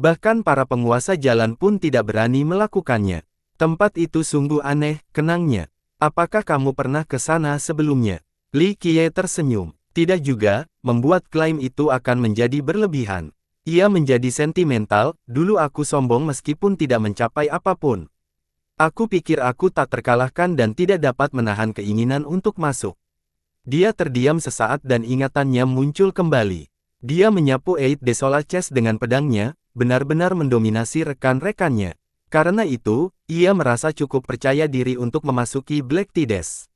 Bahkan para penguasa jalan pun tidak berani melakukannya. Tempat itu sungguh aneh, kenangnya. Apakah kamu pernah ke sana sebelumnya? Li Qiye tersenyum. Tidak juga, membuat klaim itu akan menjadi berlebihan. Ia menjadi sentimental, dulu aku sombong meskipun tidak mencapai apapun. Aku pikir aku tak terkalahkan dan tidak dapat menahan keinginan untuk masuk. Dia terdiam sesaat dan ingatannya muncul kembali. Dia menyapu Eid Desolaces dengan pedangnya, benar-benar mendominasi rekan-rekannya. Karena itu, ia merasa cukup percaya diri untuk memasuki Black Tides.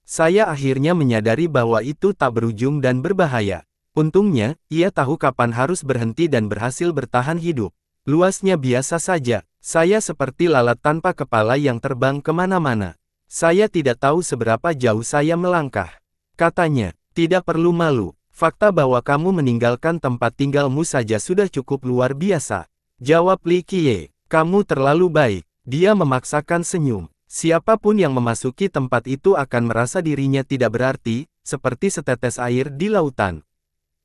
Saya akhirnya menyadari bahwa itu tak berujung dan berbahaya. Untungnya, ia tahu kapan harus berhenti dan berhasil bertahan hidup. Luasnya biasa saja, saya seperti lalat tanpa kepala yang terbang kemana-mana. Saya tidak tahu seberapa jauh saya melangkah. Katanya, tidak perlu malu, fakta bahwa kamu meninggalkan tempat tinggalmu saja sudah cukup luar biasa. Jawab Li Qiye, kamu terlalu baik. Dia memaksakan senyum. Siapapun yang memasuki tempat itu akan merasa dirinya tidak berarti, seperti setetes air di lautan.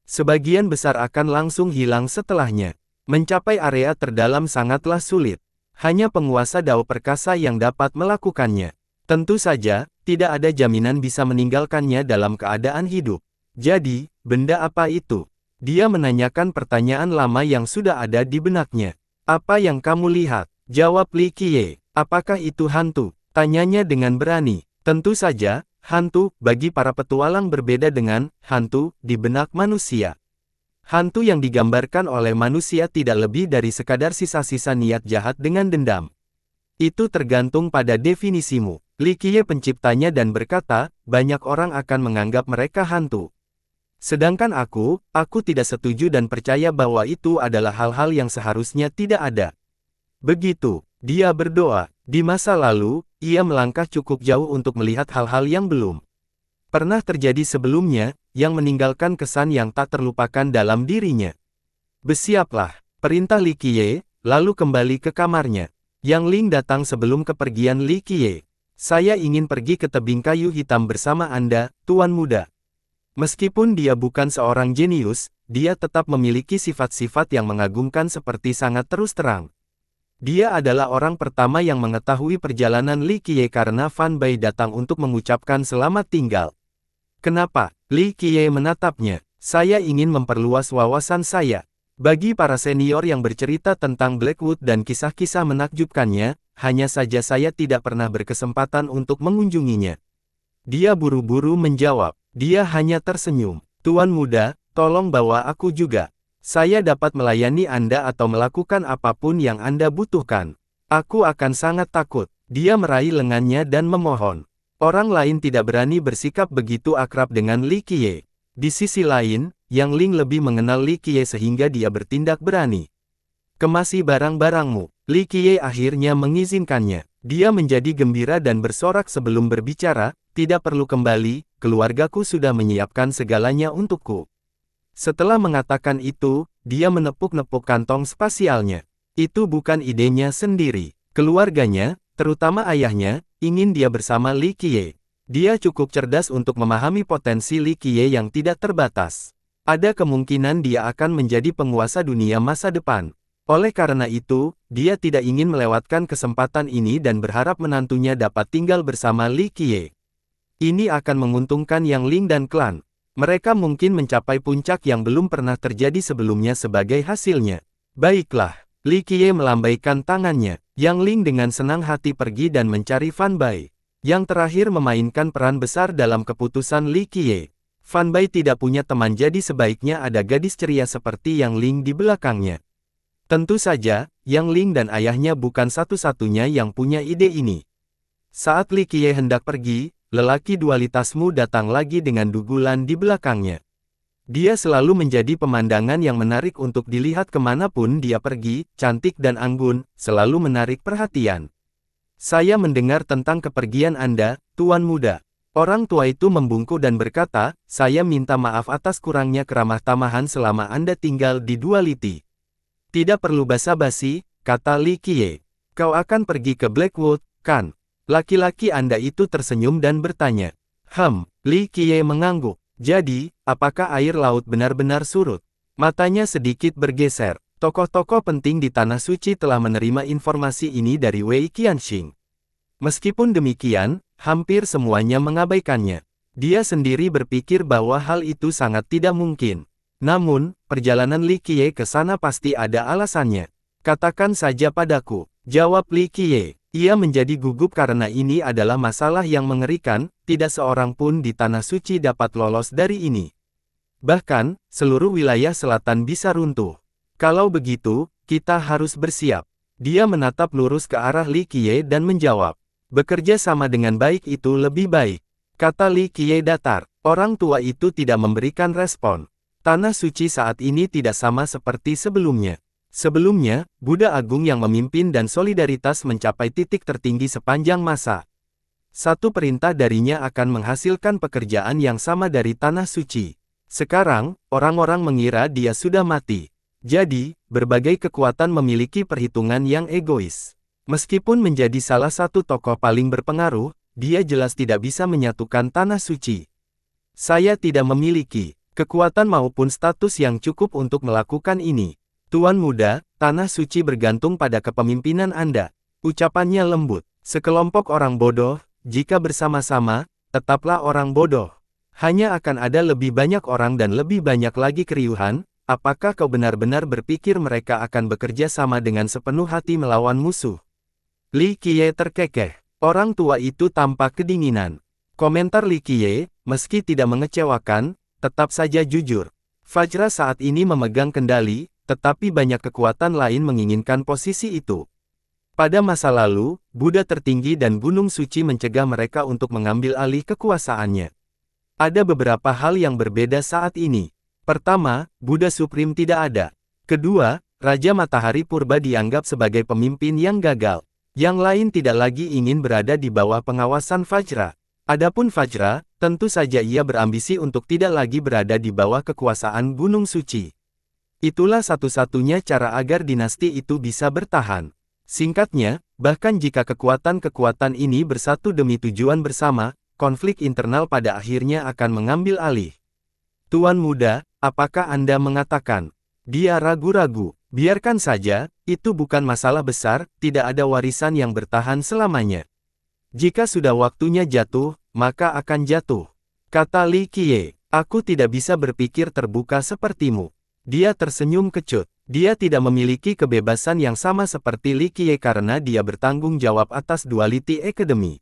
Sebagian besar akan langsung hilang setelahnya. Mencapai area terdalam sangatlah sulit. Hanya penguasa Dao perkasa yang dapat melakukannya. Tentu saja, tidak ada jaminan bisa meninggalkannya dalam keadaan hidup. Jadi, benda apa itu? Dia menanyakan pertanyaan lama yang sudah ada di benaknya. Apa yang kamu lihat? Jawab Li Qiye. Apakah itu hantu? Tanyanya dengan berani. Tentu saja, hantu, bagi para petualang berbeda dengan hantu di benak manusia. Hantu yang digambarkan oleh manusia tidak lebih dari sekadar sisa-sisa niat jahat dengan dendam. Itu tergantung pada definisimu. Li Qiye penciptanya dan berkata, banyak orang akan menganggap mereka hantu. Sedangkan aku tidak setuju dan percaya bahwa itu adalah hal-hal yang seharusnya tidak ada. Begitu, dia berdoa. Di masa lalu, ia melangkah cukup jauh untuk melihat hal-hal yang belum pernah terjadi sebelumnya, yang meninggalkan kesan yang tak terlupakan dalam dirinya. Bersiaplah, perintah Li Qiye, lalu kembali ke kamarnya. Yang Ling datang sebelum kepergian Li Qiye. Saya ingin pergi ke tebing kayu hitam bersama Anda, Tuan Muda. Meskipun dia bukan seorang jenius, dia tetap memiliki sifat-sifat yang mengagumkan seperti sangat terus terang. Dia adalah orang pertama yang mengetahui perjalanan Li Qiye karena Fan Bai datang untuk mengucapkan selamat tinggal. Kenapa? Li Qiye menatapnya. Saya ingin memperluas wawasan saya. Bagi para senior yang bercerita tentang Blackwood dan kisah-kisah menakjubkannya, hanya saja saya tidak pernah berkesempatan untuk mengunjunginya. Dia buru-buru menjawab. Dia hanya tersenyum. Tuan Muda, tolong bawa aku juga. Saya dapat melayani Anda atau melakukan apapun yang Anda butuhkan. Aku akan sangat takut. Dia meraih lengannya dan memohon. Orang lain tidak berani bersikap begitu akrab dengan Li Qiye. Di sisi lain, Yang Ling lebih mengenal Li Qiye sehingga dia bertindak berani. Kemasi barang-barangmu. Li Qiye akhirnya mengizinkannya. Dia menjadi gembira dan bersorak sebelum berbicara, tidak perlu kembali, keluargaku sudah menyiapkan segalanya untukku. Setelah mengatakan itu, dia menepuk-nepuk kantong spasialnya. Itu bukan idenya sendiri. Keluarganya, terutama ayahnya, ingin dia bersama Li Qiye. Dia cukup cerdas untuk memahami potensi Li Qiye yang tidak terbatas. Ada kemungkinan dia akan menjadi penguasa dunia masa depan. Oleh karena itu, dia tidak ingin melewatkan kesempatan ini dan berharap menantunya dapat tinggal bersama Li Qiye. Ini akan menguntungkan Yang Ling dan klan. Mereka mungkin mencapai puncak yang belum pernah terjadi sebelumnya sebagai hasilnya. Baiklah, Li Qiye melambaikan tangannya. Yang Ling dengan senang hati pergi dan mencari Fan Bai. Yang terakhir memainkan peran besar dalam keputusan Li Qiye. Fan Bai tidak punya teman jadi sebaiknya ada gadis ceria seperti Yang Ling di belakangnya. Tentu saja, Yang Ling dan ayahnya bukan satu-satunya yang punya ide ini. Saat Li Qiye hendak pergi, lelaki dualitasmu datang lagi dengan dugulan di belakangnya. Dia selalu menjadi pemandangan yang menarik untuk dilihat kemanapun dia pergi, cantik dan anggun, selalu menarik perhatian. Saya mendengar tentang kepergian Anda, Tuan Muda. Orang tua itu membungkuk dan berkata, saya minta maaf atas kurangnya keramah tamahan selama Anda tinggal di Duality. Tidak perlu basa-basi, kata Li Qiye. Kau akan pergi ke Blackwood, kan? Laki-laki Anda itu tersenyum dan bertanya. Li Qiye mengangguk. Jadi, apakah air laut benar-benar surut? Matanya sedikit bergeser. Tokoh-tokoh penting di Tanah Suci telah menerima informasi ini dari Wei Qianxing. Meskipun demikian, hampir semuanya mengabaikannya. Dia sendiri berpikir bahwa hal itu sangat tidak mungkin. Namun, perjalanan Li Qiye ke sana pasti ada alasannya. Katakan saja padaku, jawab Li Qiye. Ia menjadi gugup karena ini adalah masalah yang mengerikan, tidak seorang pun di Tanah Suci dapat lolos dari ini. Bahkan, seluruh wilayah selatan bisa runtuh. Kalau begitu, kita harus bersiap. Dia menatap lurus ke arah Li Qiye dan menjawab. Bekerja sama dengan baik itu lebih baik. Kata Li Qiye datar. Orang tua itu tidak memberikan respon. Tanah Suci saat ini tidak sama seperti sebelumnya. Sebelumnya, Buddha Agung yang memimpin dan solidaritas mencapai titik tertinggi sepanjang masa. Satu perintah darinya akan menghasilkan pekerjaan yang sama dari Tanah Suci. Sekarang, orang-orang mengira dia sudah mati. Jadi, berbagai kekuatan memiliki perhitungan yang egois. Meskipun menjadi salah satu tokoh paling berpengaruh, dia jelas tidak bisa menyatukan Tanah Suci. Saya tidak memiliki kekuatan maupun status yang cukup untuk melakukan ini. Tuan Muda, Tanah Suci bergantung pada kepemimpinan Anda. Ucapannya lembut. Sekelompok orang bodoh, jika bersama-sama, tetaplah orang bodoh. Hanya akan ada lebih banyak orang dan lebih banyak lagi keriuhan. Apakah kau benar-benar berpikir mereka akan bekerja sama dengan sepenuh hati melawan musuh? Li Qiye terkekeh. Orang tua itu tampak kedinginan. Komentar Li Qiye, meski tidak mengecewakan, tetap saja jujur. Fajra saat ini memegang kendali, tetapi banyak kekuatan lain menginginkan posisi itu. Pada masa lalu, Buddha tertinggi dan Gunung Suci mencegah mereka untuk mengambil alih kekuasaannya. Ada beberapa hal yang berbeda saat ini. Pertama, Buddha Supreme tidak ada. Kedua, Raja Matahari Purba dianggap sebagai pemimpin yang gagal. Yang lain tidak lagi ingin berada di bawah pengawasan Fajra. Adapun Fajra, tentu saja ia berambisi untuk tidak lagi berada di bawah kekuasaan Gunung Suci. Itulah satu-satunya cara agar dinasti itu bisa bertahan. Singkatnya, bahkan jika kekuatan-kekuatan ini bersatu demi tujuan bersama, konflik internal pada akhirnya akan mengambil alih. Tuan Muda, apakah Anda mengatakan? Dia ragu-ragu. Biarkan saja, itu bukan masalah besar, tidak ada warisan yang bertahan selamanya. Jika sudah waktunya jatuh, maka akan jatuh. Kata Li Qiye, aku tidak bisa berpikir terbuka sepertimu. Dia tersenyum kecut. Dia tidak memiliki kebebasan yang sama seperti Li Qiye karena dia bertanggung jawab atas Duality Academy.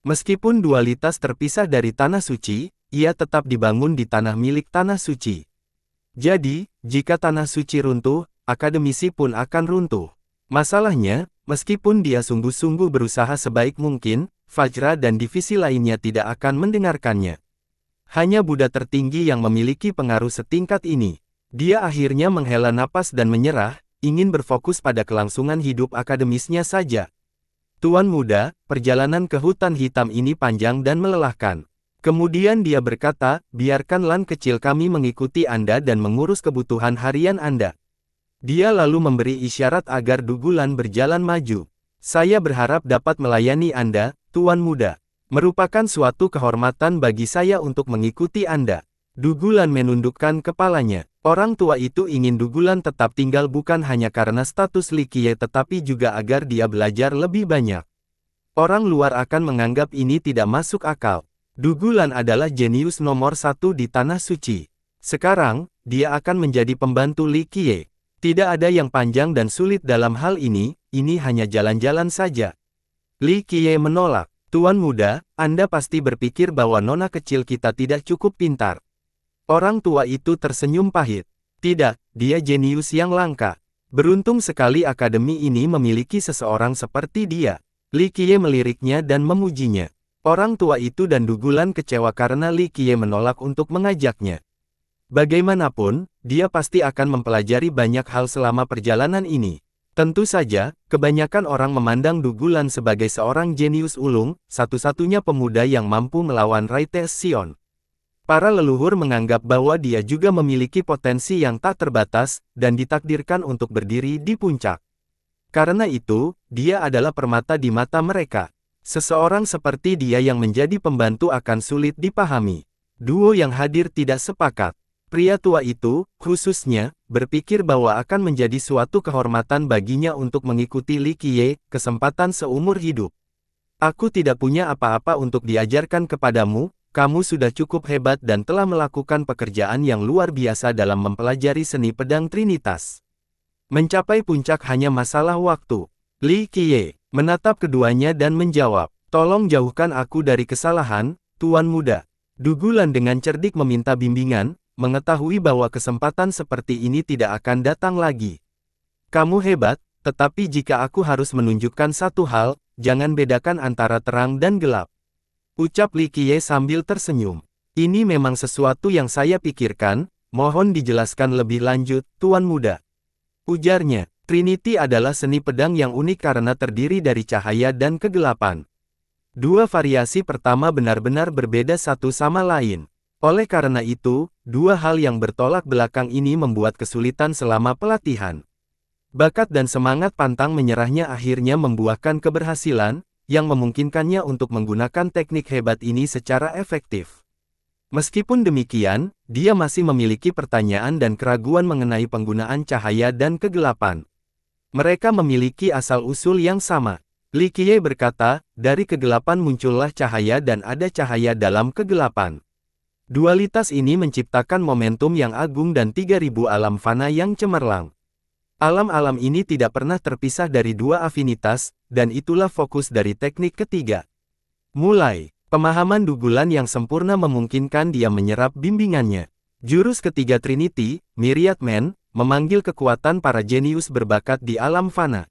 Meskipun dualitas terpisah dari Tanah Suci, ia tetap dibangun di tanah milik Tanah Suci. Jadi, jika Tanah Suci runtuh, akademisi pun akan runtuh. Masalahnya, meskipun dia sungguh-sungguh berusaha sebaik mungkin, Fajra dan divisi lainnya tidak akan mendengarkannya. Hanya Buddha tertinggi yang memiliki pengaruh setingkat ini. Dia akhirnya menghela napas dan menyerah, ingin berfokus pada kelangsungan hidup akademisnya saja. Tuan Muda, perjalanan ke hutan hitam ini panjang dan melelahkan. Kemudian dia berkata, biarkan lan kecil kami mengikuti Anda dan mengurus kebutuhan harian Anda. Dia lalu memberi isyarat agar Dugulan berjalan maju. Saya berharap dapat melayani Anda, Tuan Muda. Merupakan suatu kehormatan bagi saya untuk mengikuti Anda. Dugulan menundukkan kepalanya. Orang tua itu ingin Dugulan tetap tinggal bukan hanya karena status Li Qiye tetapi juga agar dia belajar lebih banyak. Orang luar akan menganggap ini tidak masuk akal. Dugulan adalah jenius nomor 1 di Tanah Suci. Sekarang, dia akan menjadi pembantu Li Qiye. Tidak ada yang panjang dan sulit dalam hal ini hanya jalan-jalan saja. Li Qiye menolak. Tuan Muda, Anda pasti berpikir bahwa nona kecil kita tidak cukup pintar. Orang tua itu tersenyum pahit. Tidak, dia jenius yang langka. Beruntung sekali akademi ini memiliki seseorang seperti dia. Li Qiye meliriknya dan memujinya. Orang tua itu dan Dugulan kecewa karena Li Qiye menolak untuk mengajaknya. Bagaimanapun, dia pasti akan mempelajari banyak hal selama perjalanan ini. Tentu saja, kebanyakan orang memandang Dugulan sebagai seorang jenius ulung, satu-satunya pemuda yang mampu melawan Raite Sion. Para leluhur menganggap bahwa dia juga memiliki potensi yang tak terbatas, dan ditakdirkan untuk berdiri di puncak. Karena itu, dia adalah permata di mata mereka. Seseorang seperti dia yang menjadi pembantu akan sulit dipahami. Duo yang hadir tidak sepakat. Pria tua itu, khususnya, berpikir bahwa akan menjadi suatu kehormatan baginya untuk mengikuti Li Qiye, kesempatan seumur hidup. Aku tidak punya apa-apa untuk diajarkan kepadamu, kamu sudah cukup hebat dan telah melakukan pekerjaan yang luar biasa dalam mempelajari seni pedang Trinitas. Mencapai puncak hanya masalah waktu. Li Qiye menatap keduanya dan menjawab, tolong jauhkan aku dari kesalahan, Tuan Muda. Dugulan dengan cerdik meminta bimbingan, mengetahui bahwa kesempatan seperti ini tidak akan datang lagi. Kamu hebat, tetapi jika aku harus menunjukkan satu hal, jangan bedakan antara terang dan gelap. Ucap Li Qiye sambil tersenyum. Ini memang sesuatu yang saya pikirkan, mohon dijelaskan lebih lanjut, Tuan Muda. Ujarnya, Trinity adalah seni pedang yang unik karena terdiri dari cahaya dan kegelapan. Dua variasi pertama benar-benar berbeda satu sama lain. Oleh karena itu, dua hal yang bertolak belakang ini membuat kesulitan selama pelatihan. Bakat dan semangat pantang menyerahnya akhirnya membuahkan keberhasilan, yang memungkinkannya untuk menggunakan teknik hebat ini secara efektif. Meskipun demikian, dia masih memiliki pertanyaan dan keraguan mengenai penggunaan cahaya dan kegelapan. Mereka memiliki asal-usul yang sama. Li Qiye berkata, dari kegelapan muncullah cahaya dan ada cahaya dalam kegelapan. Dualitas ini menciptakan momentum yang agung dan 3000 alam fana yang cemerlang. Alam-alam ini tidak pernah terpisah dari dua afinitas, dan itulah fokus dari teknik ketiga. Mulai, pemahaman Dugulan yang sempurna memungkinkan dia menyerap bimbingannya. Jurus ketiga Trinity, Myriad Man, memanggil kekuatan para jenius berbakat di alam fana.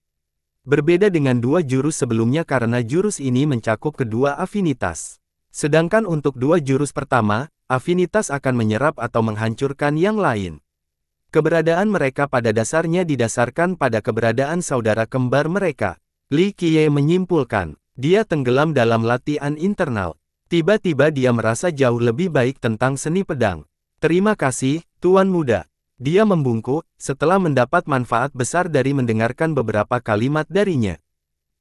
Berbeda dengan dua jurus sebelumnya karena jurus ini mencakup kedua afinitas. Sedangkan untuk dua jurus pertama, afinitas akan menyerap atau menghancurkan yang lain. Keberadaan mereka pada dasarnya didasarkan pada keberadaan saudara kembar mereka. Li Qiye menyimpulkan, dia tenggelam dalam latihan internal. Tiba-tiba dia merasa jauh lebih baik tentang seni pedang. Terima kasih, Tuan Muda. Dia membungkuk, setelah mendapat manfaat besar dari mendengarkan beberapa kalimat darinya.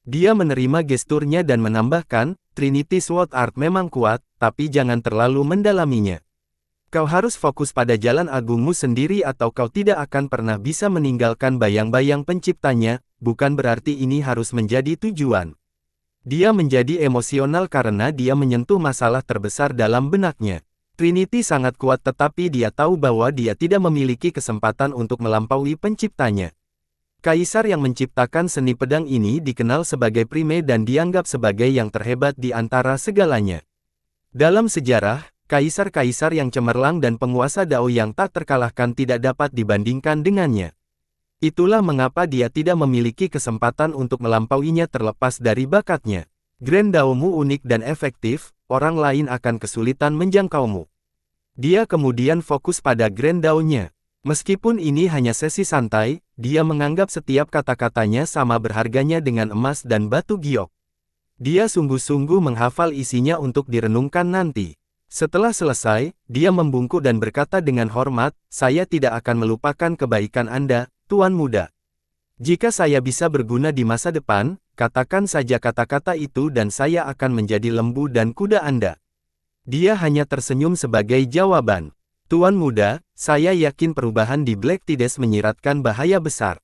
Dia menerima gesturnya dan menambahkan, Trinity Sword Art memang kuat, tapi jangan terlalu mendalaminya. Kau harus fokus pada jalan agungmu sendiri atau kau tidak akan pernah bisa meninggalkan bayang-bayang penciptanya, bukan berarti ini harus menjadi tujuan. Dia menjadi emosional karena dia menyentuh masalah terbesar dalam benaknya. Trinity sangat kuat tetapi dia tahu bahwa dia tidak memiliki kesempatan untuk melampaui penciptanya. Kaisar yang menciptakan seni pedang ini dikenal sebagai prime dan dianggap sebagai yang terhebat di antara segalanya. Dalam sejarah, kaisar-kaisar yang cemerlang dan penguasa Dao yang tak terkalahkan tidak dapat dibandingkan dengannya. Itulah mengapa dia tidak memiliki kesempatan untuk melampauinya terlepas dari bakatnya. Grand Daomu unik dan efektif, orang lain akan kesulitan menjangkaumu. Dia kemudian fokus pada Grand Dao-nya. Meskipun ini hanya sesi santai, dia menganggap setiap kata-katanya sama berharganya dengan emas dan batu giok. Dia sungguh-sungguh menghafal isinya untuk direnungkan nanti. Setelah selesai, dia membungkuk dan berkata dengan hormat, saya tidak akan melupakan kebaikan Anda, Tuan Muda. Jika saya bisa berguna di masa depan, katakan saja kata-kata itu dan saya akan menjadi lembu dan kuda Anda. Dia hanya tersenyum sebagai jawaban. Tuan Muda, saya yakin perubahan di Black Tides menyiratkan bahaya besar.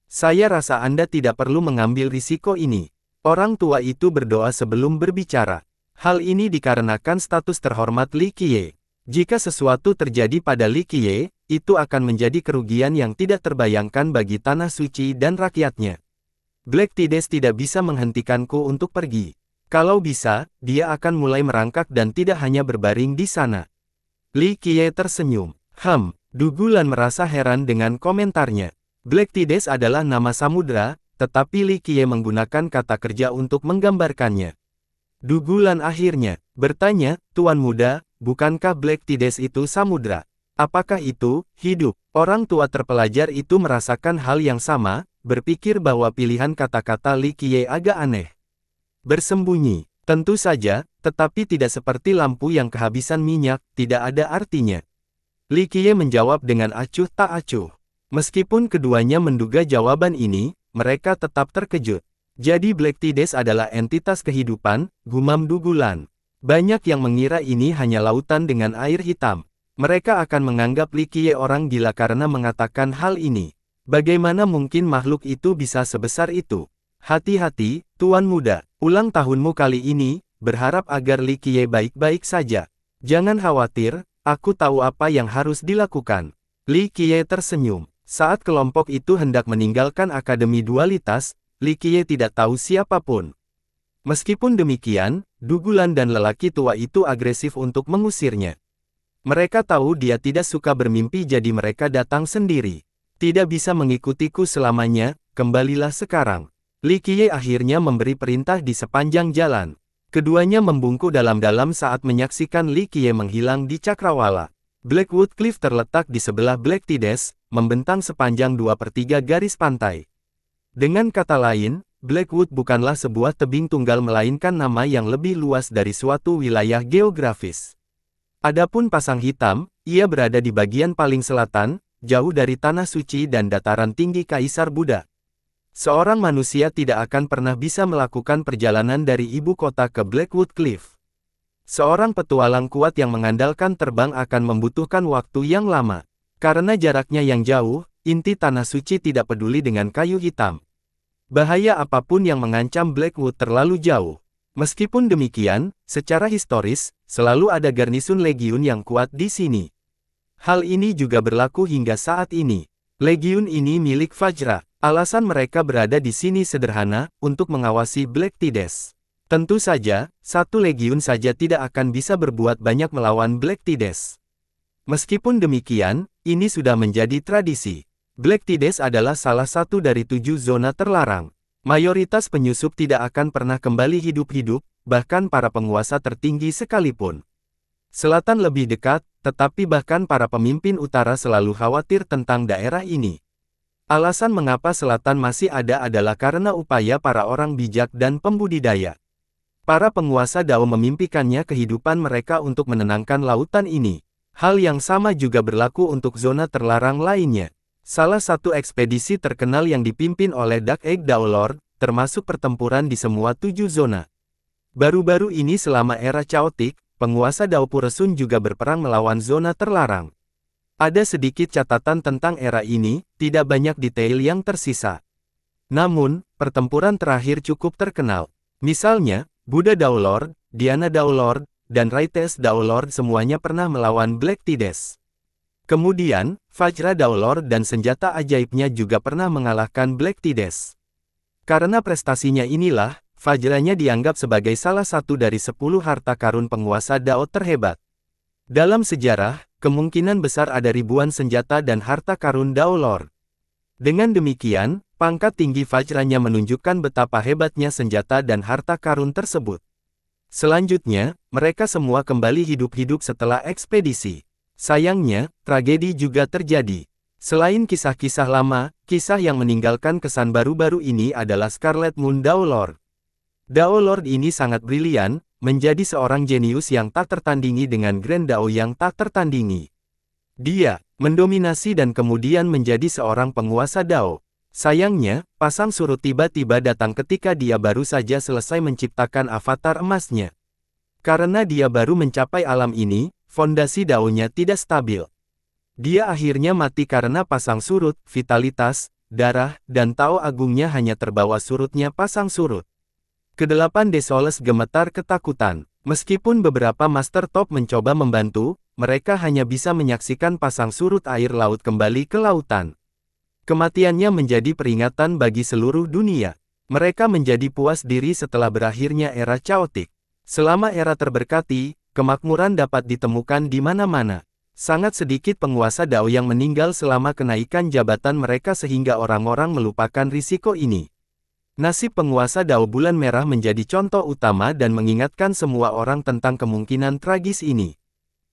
Saya rasa Anda tidak perlu mengambil risiko ini. Orang tua itu berdoa sebelum berbicara. Hal ini dikarenakan status terhormat Li Qiye. Jika sesuatu terjadi pada Li Qiye, itu akan menjadi kerugian yang tidak terbayangkan bagi tanah suci dan rakyatnya. Black Tides tidak bisa menghentikanku untuk pergi. Kalau bisa, dia akan mulai merangkak dan tidak hanya berbaring di sana. Li Qiye tersenyum. Dugulan merasa heran dengan komentarnya. Black Tides adalah nama samudra, tetapi Li Qiye menggunakan kata kerja untuk menggambarkannya. Dugulan akhirnya bertanya, Tuan Muda, bukankah Black Tides itu samudra? Apakah itu hidup? Orang tua terpelajar itu merasakan hal yang sama, berpikir bahwa pilihan kata-kata Li Qiye agak aneh. Bersembunyi, tentu saja, tetapi tidak seperti lampu yang kehabisan minyak, tidak ada artinya. Li Qiye menjawab dengan acuh tak acuh. Meskipun keduanya menduga jawaban ini, mereka tetap terkejut. Jadi Black Tides adalah entitas kehidupan, gumam Dugulan. Banyak yang mengira ini hanya lautan dengan air hitam. Mereka akan menganggap Li Qiye orang gila karena mengatakan hal ini. Bagaimana mungkin makhluk itu bisa sebesar itu? Hati-hati, Tuan Muda. Ulang tahunmu kali ini, berharap agar Li Qiye baik-baik saja. Jangan khawatir, aku tahu apa yang harus dilakukan. Li Qiye tersenyum. Saat kelompok itu hendak meninggalkan Akademi Dualitas, Li Qiye tidak tahu siapapun. Meskipun demikian, Dugulan dan lelaki tua itu agresif untuk mengusirnya. Mereka tahu dia tidak suka bermimpi jadi mereka datang sendiri. Tidak bisa mengikutiku selamanya, kembalilah sekarang. Li Qiye akhirnya memberi perintah di sepanjang jalan. Keduanya membungkuk dalam-dalam saat menyaksikan Li Qiye menghilang di cakrawala. Blackwood Cliff terletak di sebelah Black Tides, membentang sepanjang 2/3 garis pantai. Dengan kata lain, Blackwood bukanlah sebuah tebing tunggal melainkan nama yang lebih luas dari suatu wilayah geografis. Adapun Pasang Hitam, ia berada di bagian paling selatan, jauh dari Tanah Suci dan dataran tinggi Kaisar Buddha. Seorang manusia tidak akan pernah bisa melakukan perjalanan dari ibu kota ke Blackwood Cliff. Seorang petualang kuat yang mengandalkan terbang akan membutuhkan waktu yang lama. Karena jaraknya yang jauh, inti Tanah Suci tidak peduli dengan kayu hitam. Bahaya apapun yang mengancam Blackwood terlalu jauh. Meskipun demikian, secara historis, selalu ada garnisun legiun yang kuat di sini. Hal ini juga berlaku hingga saat ini. Legiun ini milik Fajra. Alasan mereka berada di sini sederhana, untuk mengawasi Black Tides. Tentu saja, satu legiun saja tidak akan bisa berbuat banyak melawan Black Tides. Meskipun demikian, ini sudah menjadi tradisi. Black Tides adalah salah satu dari 7 zona terlarang. Mayoritas penyusup tidak akan pernah kembali hidup-hidup, bahkan para penguasa tertinggi sekalipun. Selatan lebih dekat, tetapi bahkan para pemimpin utara selalu khawatir tentang daerah ini. Alasan mengapa selatan masih ada adalah karena upaya para orang bijak dan pembudidaya. Para penguasa Dao memimpikannya kehidupan mereka untuk menenangkan lautan ini. Hal yang sama juga berlaku untuk zona terlarang lainnya. Salah satu ekspedisi terkenal yang dipimpin oleh Dark Egg Dao Lord, termasuk pertempuran di semua 7 zona. Baru-baru ini selama era Chaotic, penguasa Dao Puresun juga berperang melawan zona terlarang. Ada sedikit catatan tentang era ini, tidak banyak detail yang tersisa. Namun, pertempuran terakhir cukup terkenal. Misalnya, Buddha Dao Lord, Diana Dao Lord, dan Raites Dao Lord semuanya pernah melawan Black Tides. Kemudian, Fajra Dao Lord dan senjata ajaibnya juga pernah mengalahkan Black Tides. Karena prestasinya inilah, Fajranya dianggap sebagai salah satu dari 10 harta karun penguasa Dao terhebat. Dalam sejarah, kemungkinan besar ada ribuan senjata dan harta karun Dao Lord. Dengan demikian, pangkat tinggi Fajranya menunjukkan betapa hebatnya senjata dan harta karun tersebut. Selanjutnya, mereka semua kembali hidup-hidup setelah ekspedisi. Sayangnya, tragedi juga terjadi. Selain kisah-kisah lama, kisah yang meninggalkan kesan baru-baru ini adalah Scarlet Moon Dao Lord. Dao Lord ini sangat brilian, menjadi seorang jenius yang tak tertandingi dengan Grand Dao yang tak tertandingi. Dia mendominasi dan kemudian menjadi seorang penguasa Dao. Sayangnya, pasang surut tiba-tiba datang ketika dia baru saja selesai menciptakan avatar emasnya. Karena dia baru mencapai alam ini, fondasi Dao-nya tidak stabil. Dia akhirnya mati karena pasang surut, vitalitas, darah, dan Tao agungnya hanya terbawa surutnya pasang surut. Kedelapan Desoles gemetar ketakutan. Meskipun beberapa Master Top mencoba membantu, mereka hanya bisa menyaksikan pasang surut air laut kembali ke lautan. Kematiannya menjadi peringatan bagi seluruh dunia. Mereka menjadi puas diri setelah berakhirnya era Chaotic. Selama era terberkati, kemakmuran dapat ditemukan di mana-mana. Sangat sedikit penguasa Dao yang meninggal selama kenaikan jabatan mereka sehingga orang-orang melupakan risiko ini. Nasib penguasa Dao Bulan Merah menjadi contoh utama dan mengingatkan semua orang tentang kemungkinan tragis ini.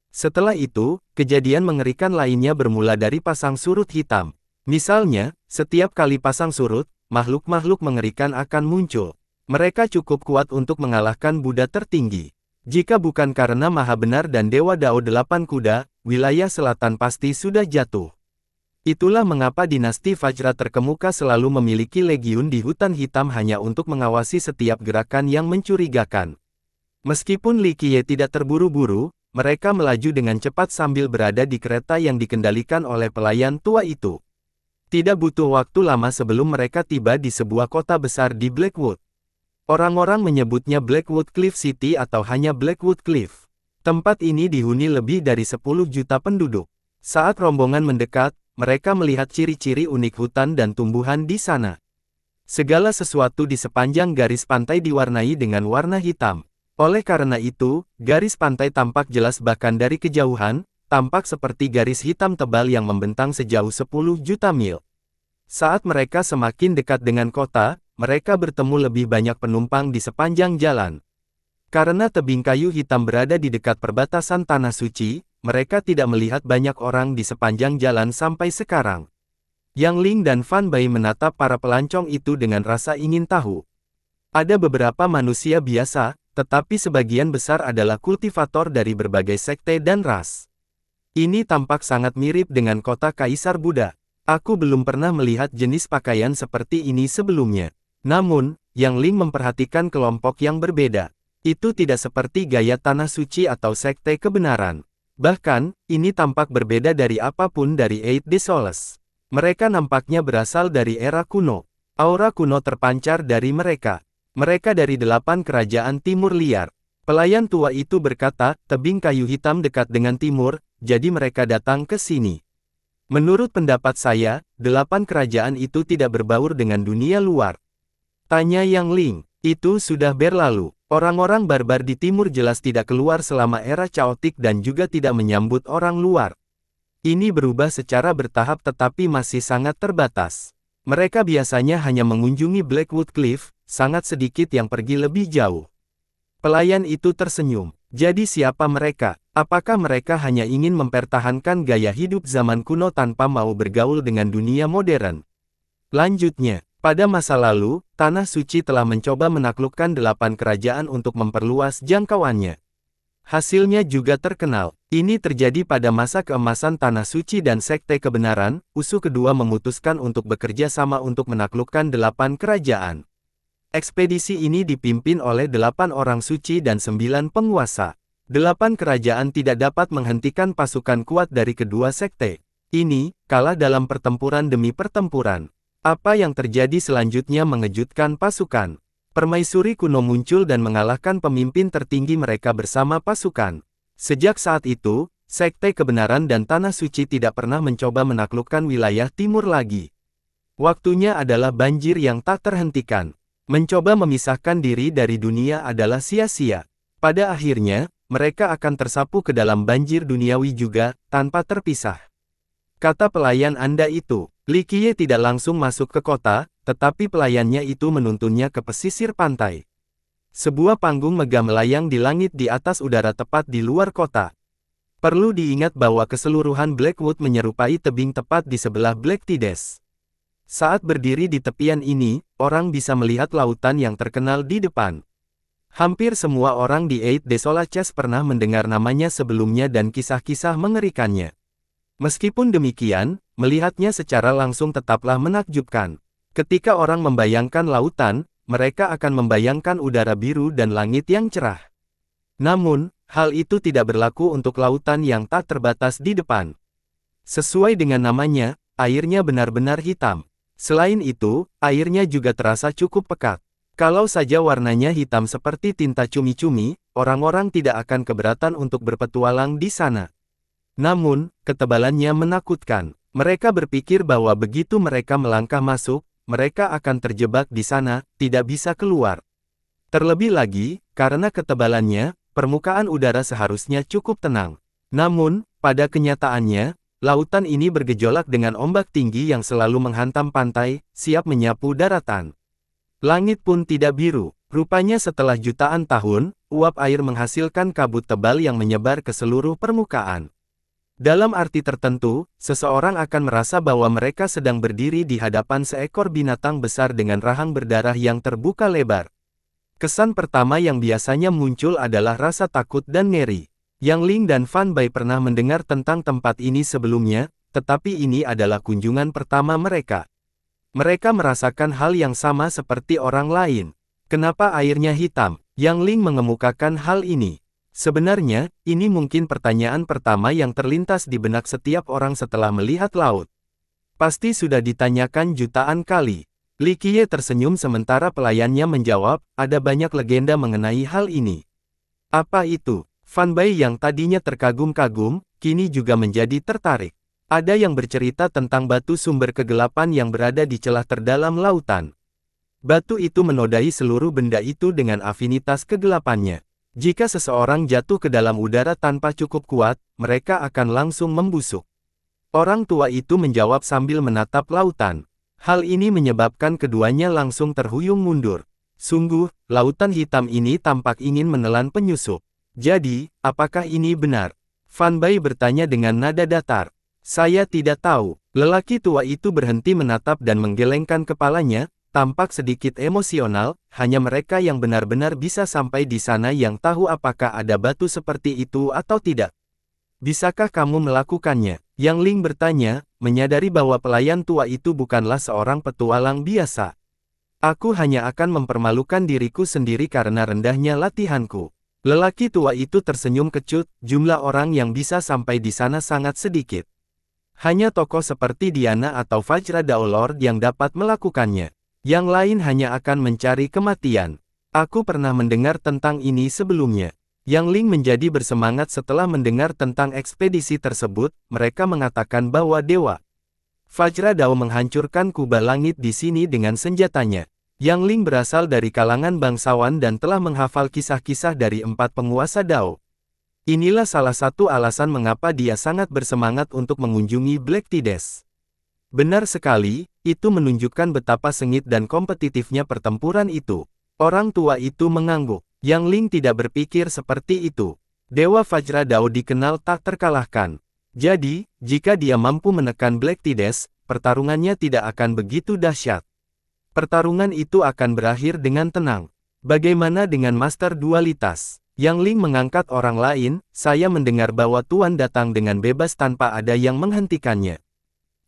Setelah itu, kejadian mengerikan lainnya bermula dari pasang surut hitam. Misalnya, setiap kali pasang surut, makhluk-makhluk mengerikan akan muncul. Mereka cukup kuat untuk mengalahkan Buddha tertinggi. Jika bukan karena Maha Benar dan Dewa Dao 8 kuda, wilayah selatan pasti sudah jatuh. Itulah mengapa dinasti Fajra terkemuka selalu memiliki legiun di hutan hitam hanya untuk mengawasi setiap gerakan yang mencurigakan. Meskipun Li Qiye tidak terburu-buru, mereka melaju dengan cepat sambil berada di kereta yang dikendalikan oleh pelayan tua itu. Tidak butuh waktu lama sebelum mereka tiba di sebuah kota besar di Blackwood. Orang-orang menyebutnya Blackwood Cliff City atau hanya Blackwood Cliff. Tempat ini dihuni lebih dari 10 juta penduduk. Saat rombongan mendekat, mereka melihat ciri-ciri unik hutan dan tumbuhan di sana. Segala sesuatu di sepanjang garis pantai diwarnai dengan warna hitam. Oleh karena itu, garis pantai tampak jelas bahkan dari kejauhan, tampak seperti garis hitam tebal yang membentang sejauh 10 juta mil. Saat mereka semakin dekat dengan kota, mereka bertemu lebih banyak penumpang di sepanjang jalan. Karena tebing kayu hitam berada di dekat perbatasan Tanah Suci, mereka tidak melihat banyak orang di sepanjang jalan sampai sekarang. Yang Ling dan Fan Bai menatap para pelancong itu dengan rasa ingin tahu. Ada beberapa manusia biasa, tetapi sebagian besar adalah kultivator dari berbagai sekte dan ras. Ini tampak sangat mirip dengan kota Kaisar Buddha. Aku belum pernah melihat jenis pakaian seperti ini sebelumnya. Namun, Yang Ling memperhatikan kelompok yang berbeda. Itu tidak seperti gaya Tanah Suci atau sekte kebenaran. Bahkan, ini tampak berbeda dari apapun dari Eight de Soles. Mereka nampaknya berasal dari era kuno. Aura kuno terpancar dari mereka. Mereka dari 8 kerajaan Timur Liar. Pelayan tua itu berkata, tebing kayu hitam dekat dengan timur, jadi mereka datang ke sini. Menurut pendapat saya, 8 kerajaan itu tidak berbaur dengan dunia luar. Tanya Yang Ling, itu sudah berlalu. Orang-orang barbar di timur jelas tidak keluar selama era Chaotic dan juga tidak menyambut orang luar. Ini berubah secara bertahap tetapi masih sangat terbatas. Mereka biasanya hanya mengunjungi Blackwood Cliff, sangat sedikit yang pergi lebih jauh. Pelayan itu tersenyum. Jadi siapa mereka? Apakah mereka hanya ingin mempertahankan gaya hidup zaman kuno tanpa mau bergaul dengan dunia modern? Lanjutnya, pada masa lalu, Tanah Suci telah mencoba menaklukkan 8 kerajaan untuk memperluas jangkauannya. Hasilnya juga terkenal. Ini terjadi pada masa keemasan Tanah Suci dan Sekte Kebenaran. Usu kedua memutuskan untuk bekerja sama untuk menaklukkan 8 kerajaan. Ekspedisi ini dipimpin oleh 8 orang suci dan 9 penguasa. 8 kerajaan tidak dapat menghentikan pasukan kuat dari kedua sekte. Ini kalah dalam pertempuran demi pertempuran. Apa yang terjadi selanjutnya mengejutkan pasukan. Permaisuri kuno muncul dan mengalahkan pemimpin tertinggi mereka bersama pasukan. Sejak saat itu, Sekte Kebenaran dan Tanah Suci tidak pernah mencoba menaklukkan wilayah timur lagi. Waktunya adalah banjir yang tak terhentikan. Mencoba memisahkan diri dari dunia adalah sia-sia. Pada akhirnya, mereka akan tersapu ke dalam banjir duniawi juga, tanpa terpisah. Kata pelayan Anda itu. Li Qiye tidak langsung masuk ke kota, tetapi pelayannya itu menuntunnya ke pesisir pantai. Sebuah panggung megah melayang di langit di atas udara tepat di luar kota. Perlu diingat bahwa keseluruhan Blackwood menyerupai tebing tepat di sebelah Black Tides. Saat berdiri di tepian ini, orang bisa melihat lautan yang terkenal di depan. Hampir semua orang di Eight de Solaces pernah mendengar namanya sebelumnya dan kisah-kisah mengerikannya. Meskipun demikian, melihatnya secara langsung tetaplah menakjubkan. Ketika orang membayangkan lautan, mereka akan membayangkan udara biru dan langit yang cerah. Namun, hal itu tidak berlaku untuk lautan yang tak terbatas di depan. Sesuai dengan namanya, airnya benar-benar hitam. Selain itu, airnya juga terasa cukup pekat. Kalau saja warnanya hitam seperti tinta cumi-cumi, orang-orang tidak akan keberatan untuk berpetualang di sana. Namun, ketebalannya menakutkan. Mereka berpikir bahwa begitu mereka melangkah masuk, mereka akan terjebak di sana, tidak bisa keluar. Terlebih lagi, karena ketebalannya, permukaan udara seharusnya cukup tenang. Namun, pada kenyataannya, lautan ini bergejolak dengan ombak tinggi yang selalu menghantam pantai, siap menyapu daratan. Langit pun tidak biru. Rupanya setelah jutaan tahun, uap air menghasilkan kabut tebal yang menyebar ke seluruh permukaan. Dalam arti tertentu, seseorang akan merasa bahwa mereka sedang berdiri di hadapan seekor binatang besar dengan rahang berdarah yang terbuka lebar. Kesan pertama yang biasanya muncul adalah rasa takut dan ngeri. Yang Ling dan Fan Bai pernah mendengar tentang tempat ini sebelumnya, tetapi ini adalah kunjungan pertama mereka. Mereka merasakan hal yang sama seperti orang lain. Kenapa airnya hitam? Yang Ling mengemukakan hal ini. Sebenarnya, ini mungkin pertanyaan pertama yang terlintas di benak setiap orang setelah melihat laut. Pasti sudah ditanyakan jutaan kali. Li Qiye tersenyum sementara pelayannya menjawab, ada banyak legenda mengenai hal ini. Apa itu? Fan Bai yang tadinya terkagum-kagum, kini juga menjadi tertarik. Ada yang bercerita tentang batu sumber kegelapan yang berada di celah terdalam lautan. Batu itu menodai seluruh benda itu dengan afinitas kegelapannya. Jika seseorang jatuh ke dalam udara tanpa cukup kuat, mereka akan langsung membusuk. Orang tua itu menjawab sambil menatap lautan. Hal ini menyebabkan keduanya langsung terhuyung mundur. Sungguh, lautan hitam ini tampak ingin menelan penyusup. Jadi, apakah ini benar? Fan Bai bertanya dengan nada datar. Saya tidak tahu. Lelaki tua itu berhenti menatap dan menggelengkan kepalanya, tampak sedikit emosional, hanya mereka yang benar-benar bisa sampai di sana yang tahu apakah ada batu seperti itu atau tidak. Bisakah kamu melakukannya? Yang Ling bertanya, menyadari bahwa pelayan tua itu bukanlah seorang petualang biasa. Aku hanya akan mempermalukan diriku sendiri karena rendahnya latihanku. Lelaki tua itu tersenyum kecut, jumlah orang yang bisa sampai di sana sangat sedikit. Hanya tokoh seperti Diana atau Vajra Daolord yang dapat melakukannya. Yang lain hanya akan mencari kematian. Aku pernah mendengar tentang ini sebelumnya. Yang Ling menjadi bersemangat setelah mendengar tentang ekspedisi tersebut, mereka mengatakan bahwa Dewa Vajra Dao menghancurkan kubah langit di sini dengan senjatanya. Yang Ling berasal dari kalangan bangsawan dan telah menghafal kisah-kisah dari 4 penguasa Dao. Inilah salah satu alasan mengapa dia sangat bersemangat untuk mengunjungi Black Tidus. Benar sekali, itu menunjukkan betapa sengit dan kompetitifnya pertempuran itu. Orang tua itu mengangguk. Yang Ling tidak berpikir seperti itu. Dewa Vajra Dao dikenal tak terkalahkan. Jadi, jika dia mampu menekan Black Tidus, pertarungannya tidak akan begitu dahsyat. Pertarungan itu akan berakhir dengan tenang. Bagaimana dengan Master Dualitas? Yang Ling mengangkat orang lain, saya mendengar bahwa Tuan datang dengan bebas tanpa ada yang menghentikannya.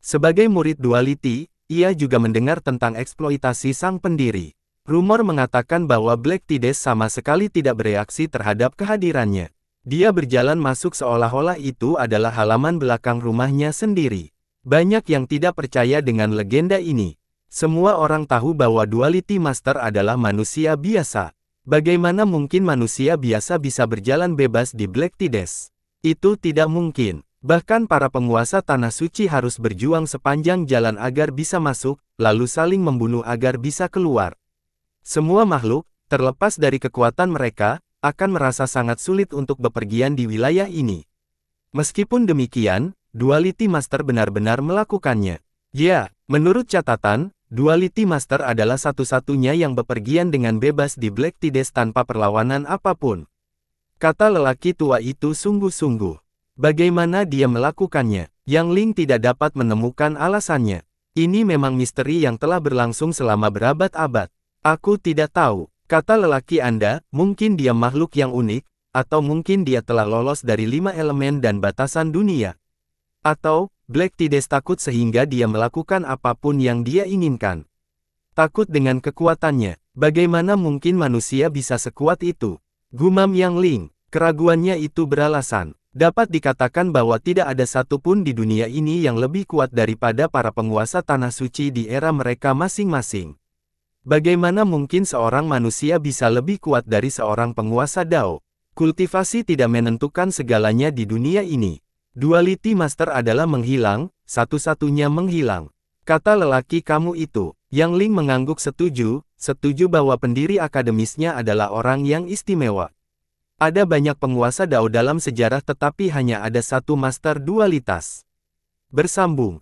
Sebagai murid Duality, ia juga mendengar tentang eksploitasi sang pendiri. Rumor mengatakan bahwa Black Tidus sama sekali tidak bereaksi terhadap kehadirannya. Dia berjalan masuk seolah-olah itu adalah halaman belakang rumahnya sendiri. Banyak yang tidak percaya dengan legenda ini. Semua orang tahu bahwa Duality Master adalah manusia biasa. Bagaimana mungkin manusia biasa bisa berjalan bebas di Black Tidus? Itu tidak mungkin. Bahkan para penguasa Tanah Suci harus berjuang sepanjang jalan agar bisa masuk, lalu saling membunuh agar bisa keluar. Semua makhluk, terlepas dari kekuatan mereka, akan merasa sangat sulit untuk bepergian di wilayah ini. Meskipun demikian, Duality Master benar-benar melakukannya. Ya, menurut catatan, Duality Master adalah satu-satunya yang bepergian dengan bebas di Black Tidus tanpa perlawanan apapun. Kata lelaki tua itu sungguh-sungguh. Bagaimana dia melakukannya? Yang Ling tidak dapat menemukan alasannya. Ini memang misteri yang telah berlangsung selama berabad-abad. Aku tidak tahu, kata lelaki Anda, mungkin dia makhluk yang unik, atau mungkin dia telah lolos dari 5 elemen dan batasan dunia. Atau, Black Tidus takut sehingga dia melakukan apapun yang dia inginkan. Takut dengan kekuatannya, bagaimana mungkin manusia bisa sekuat itu? Gumam Yang Ling, keraguannya itu beralasan. Dapat dikatakan bahwa tidak ada satupun di dunia ini yang lebih kuat daripada para penguasa Tanah Suci di era mereka masing-masing. Bagaimana mungkin seorang manusia bisa lebih kuat dari seorang penguasa Dao? Kultivasi tidak menentukan segalanya di dunia ini. Duality Master adalah menghilang, satu-satunya menghilang. Kata lelaki kamu itu. Yang Ling mengangguk setuju bahwa pendiri akademisnya adalah orang yang istimewa. Ada banyak penguasa Dao dalam sejarah tetapi hanya ada satu Master Dualitas. Bersambung.